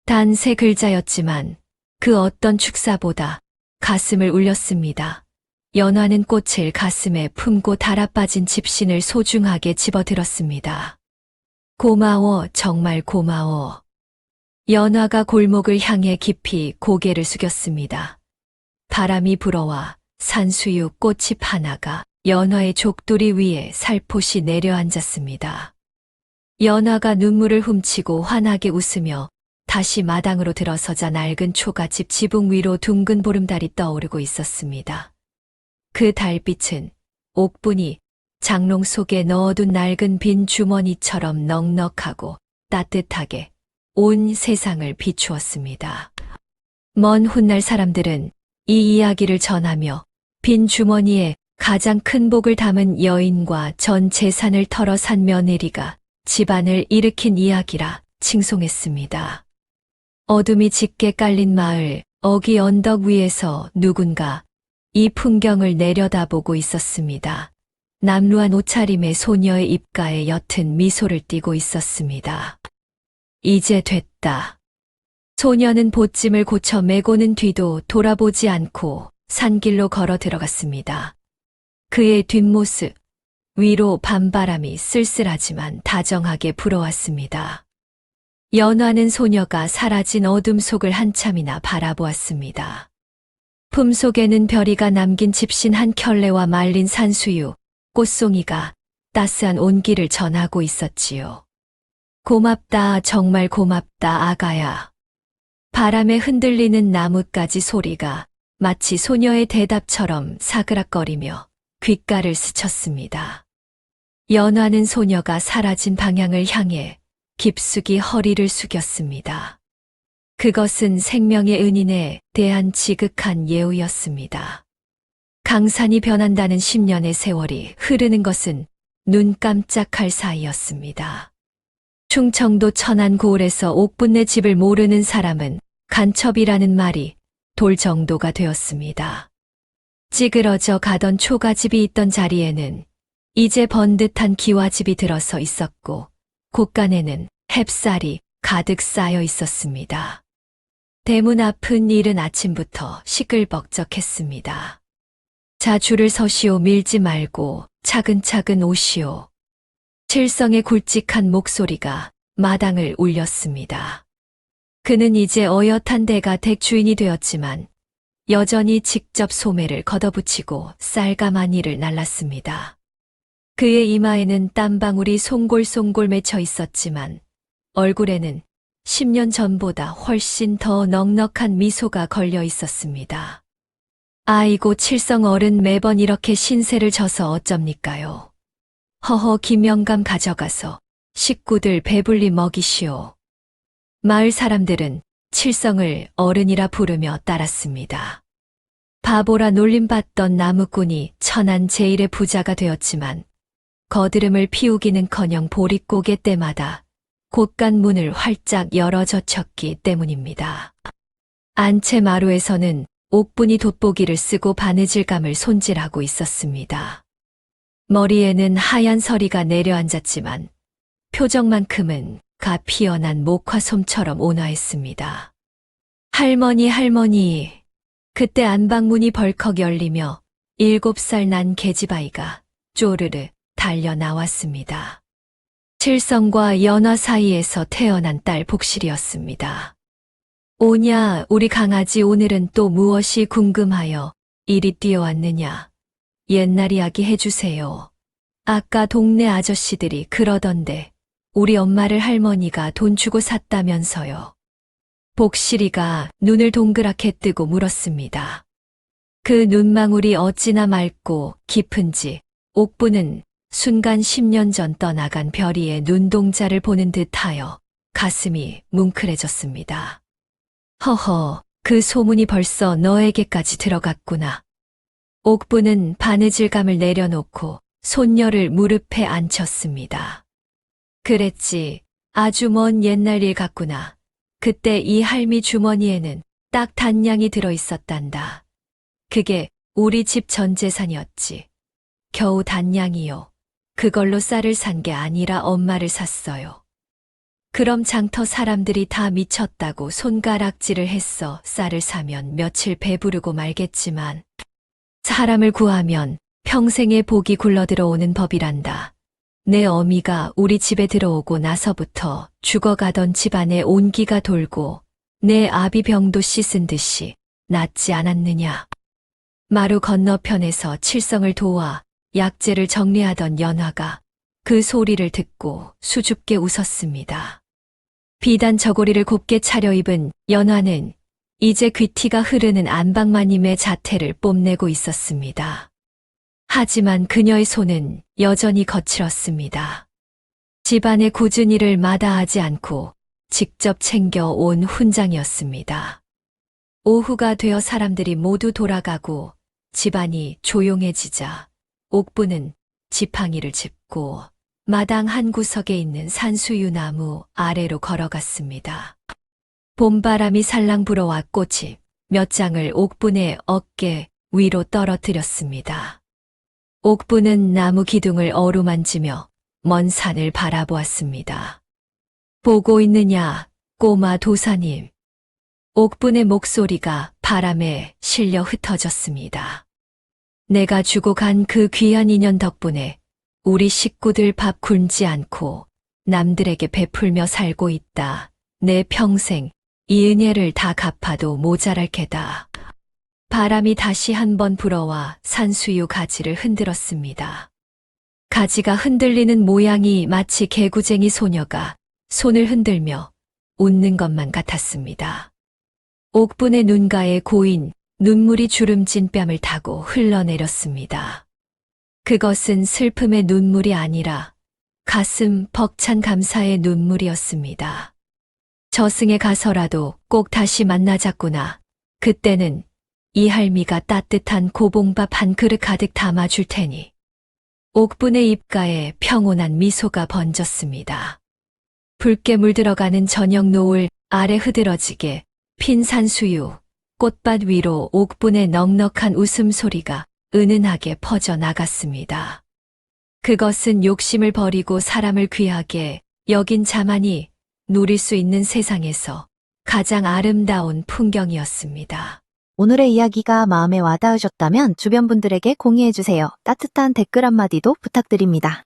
단 세 글자였지만 그 어떤 축사보다 가슴을 울렸습니다. 연화는 꽃을 가슴에 품고 달아빠진 집신을 소중하게 집어들었습니다. 고마워, 정말 고마워. 연화가 골목을 향해 깊이 고개를 숙였습니다. 바람이 불어와 산수유 꽃잎 하나가 연화의 족두리 위에 살포시 내려앉았습니다. 연화가 눈물을 훔치고 환하게 웃으며 다시 마당으로 들어서자 낡은 초가집 지붕 위로 둥근 보름달이 떠오르고 있었습니다. 그 달빛은 옥분이 장롱 속에 넣어둔 낡은 빈 주머니처럼 넉넉하고 따뜻하게 온 세상을 비추었습니다. 먼 훗날 사람들은 이 이야기를 전하며 빈 주머니에 가장 큰 복을 담은 여인과 전 재산을 털어 산 며느리가 집안을 일으킨 이야기라 칭송했습니다. 어둠이 짙게 깔린 마을 어기 언덕 위에서 누군가 이 풍경을 내려다보고 있었습니다. 남루한 옷차림의 소녀의 입가에 옅은 미소를 띠고 있었습니다. 이제 됐다. 소녀는 보찜을 고쳐 메고는 뒤도 돌아보지 않고 산길로 걸어 들어갔습니다. 그의 뒷모습 위로 밤바람이 쓸쓸하지만 다정하게 불어왔습니다. 연화는 소녀가 사라진 어둠 속을 한참이나 바라보았습니다. 품속에는 별이가 남긴 집신 한 켤레와 말린 산수유, 꽃송이가 따스한 온기를 전하고 있었지요. 고맙다, 정말 고맙다, 아가야. 바람에 흔들리는 나뭇가지 소리가 마치 소녀의 대답처럼 사그락거리며 귓가를 스쳤습니다. 연화는 소녀가 사라진 방향을 향해 깊숙이 허리를 숙였습니다. 그것은 생명의 은인에 대한 지극한 예우였습니다. 강산이 변한다는 10년의 세월이 흐르는 것은 눈 깜짝할 사이였습니다. 충청도 천안 고을에서 옥분네 집을 모르는 사람은 간첩이라는 말이 돌 정도가 되었습니다. 찌그러져 가던 초가집이 있던 자리에는 이제 번듯한 기와집이 들어서 있었고 곳간에는 햅쌀이 가득 쌓여 있었습니다. 대문 앞은 이른 아침부터 시끌벅적했습니다. 자, 줄을 서시오. 밀지 말고 차근차근 오시오. 칠성의 굵직한 목소리가 마당을 울렸습니다. 그는 이제 어엿한 대가택 주인이 되었지만 여전히 직접 소매를 걷어붙이고 쌀가만 이를 날랐습니다. 그의 이마에는 땀방울이 송골송골 맺혀 있었지만 얼굴에는 10년 전보다 훨씬 더 넉넉한 미소가 걸려 있었습니다. 아이고, 칠성 어른 매번 이렇게 신세를 져서 어쩝니까요? 허허, 김영감 가져가서 식구들 배불리 먹이시오. 마을 사람들은 칠성을 어른이라 부르며 따랐습니다. 바보라 놀림받던 나무꾼이 천안 제1의 부자가 되었지만 거드름을 피우기는커녕 보릿고개 때마다 곳간 문을 활짝 열어 젖혔기 때문입니다. 안채 마루에서는 옥분이 돋보기를 쓰고 바느질감을 손질하고 있었습니다. 머리에는 하얀 서리가 내려앉았지만 표정만큼은 가 피어난 목화솜처럼 온화했습니다. 할머니, 할머니. 그때 안방문이 벌컥 열리며 7살 난 계집아이가 쪼르르 달려 나왔습니다. 칠성과 연화 사이에서 태어난 딸 복실이었습니다. 오냐, 우리 강아지 오늘은 또 무엇이 궁금하여 이리 뛰어왔느냐. 옛날 이야기 해주세요. 아까 동네 아저씨들이 그러던데 우리 엄마를 할머니가 돈 주고 샀다면서요. 복실이가 눈을 동그랗게 뜨고 물었습니다. 그 눈망울이 어찌나 맑고 깊은지 옥부는 순간 10년 전 떠나간 별이의 눈동자를 보는 듯하여 가슴이 뭉클해졌습니다. 허허, 그 소문이 벌써 너에게까지 들어갔구나. 옥부는 바느질감을 내려놓고 손녀를 무릎에 앉혔습니다. 그랬지, 아주 먼 옛날 일 같구나. 그때 이 할미 주머니에는 딱 단량이 들어있었단다. 그게 우리 집 전 재산이었지. 겨우 단량이요. 그걸로 쌀을 산 게 아니라 엄마를 샀어요. 그럼 장터 사람들이 다 미쳤다고 손가락질을 했어. 쌀을 사면 며칠 배부르고 말겠지만 사람을 구하면 평생의 복이 굴러들어오는 법이란다. 내 어미가 우리 집에 들어오고 나서부터 죽어가던 집안에 온기가 돌고 내 아비 병도 씻은 듯이 낫지 않았느냐. 마루 건너편에서 칠성을 도와 약재를 정리하던 연화가 그 소리를 듣고 수줍게 웃었습니다. 비단 저고리를 곱게 차려입은 연화는 이제 귀티가 흐르는 안방마님의 자태를 뽐내고 있었습니다. 하지만 그녀의 손은 여전히 거칠었습니다. 집안의 굳은 일을 마다하지 않고 직접 챙겨온 훈장이었습니다. 오후가 되어 사람들이 모두 돌아가고 집안이 조용해지자 옥부는 지팡이를 짚고 마당 한 구석에 있는 산수유 나무 아래로 걸어갔습니다. 봄바람이 살랑 불어와 꽃이 몇 장을 옥분의 어깨 위로 떨어뜨렸습니다. 옥부는 나무 기둥을 어루만지며 먼 산을 바라보았습니다. 보고 있느냐, 꼬마 도사님. 옥분의 목소리가 바람에 실려 흩어졌습니다. 내가 주고 간 그 귀한 인연 덕분에 우리 식구들 밥 굶지 않고 남들에게 베풀며 살고 있다. 내 평생 이 은혜를 다 갚아도 모자랄 게다. 바람이 다시 한번 불어와 산수유 가지를 흔들었습니다. 가지가 흔들리는 모양이 마치 개구쟁이 소녀가 손을 흔들며 웃는 것만 같았습니다. 옥분의 눈가에 고인 눈물이 주름진 뺨을 타고 흘러내렸습니다. 그것은 슬픔의 눈물이 아니라 가슴 벅찬 감사의 눈물이었습니다. 저승에 가서라도 꼭 다시 만나자꾸나. 그때는 이 할미가 따뜻한 고봉밥 한 그릇 가득 담아줄 테니. 옥분의 입가에 평온한 미소가 번졌습니다. 붉게 물들어가는 저녁 노을 아래 흐드러지게 핀 산수유, 꽃밭 위로 옥분의 넉넉한 웃음소리가 은은하게 퍼져나갔습니다. 그것은 욕심을 버리고 사람을 귀하게 여긴 자만이 누릴 수 있는 세상에서 가장 아름다운 풍경이었습니다. 오늘의 이야기가 마음에 와닿으셨다면 주변 분들에게 공유해주세요. 따뜻한 댓글 한마디도 부탁드립니다.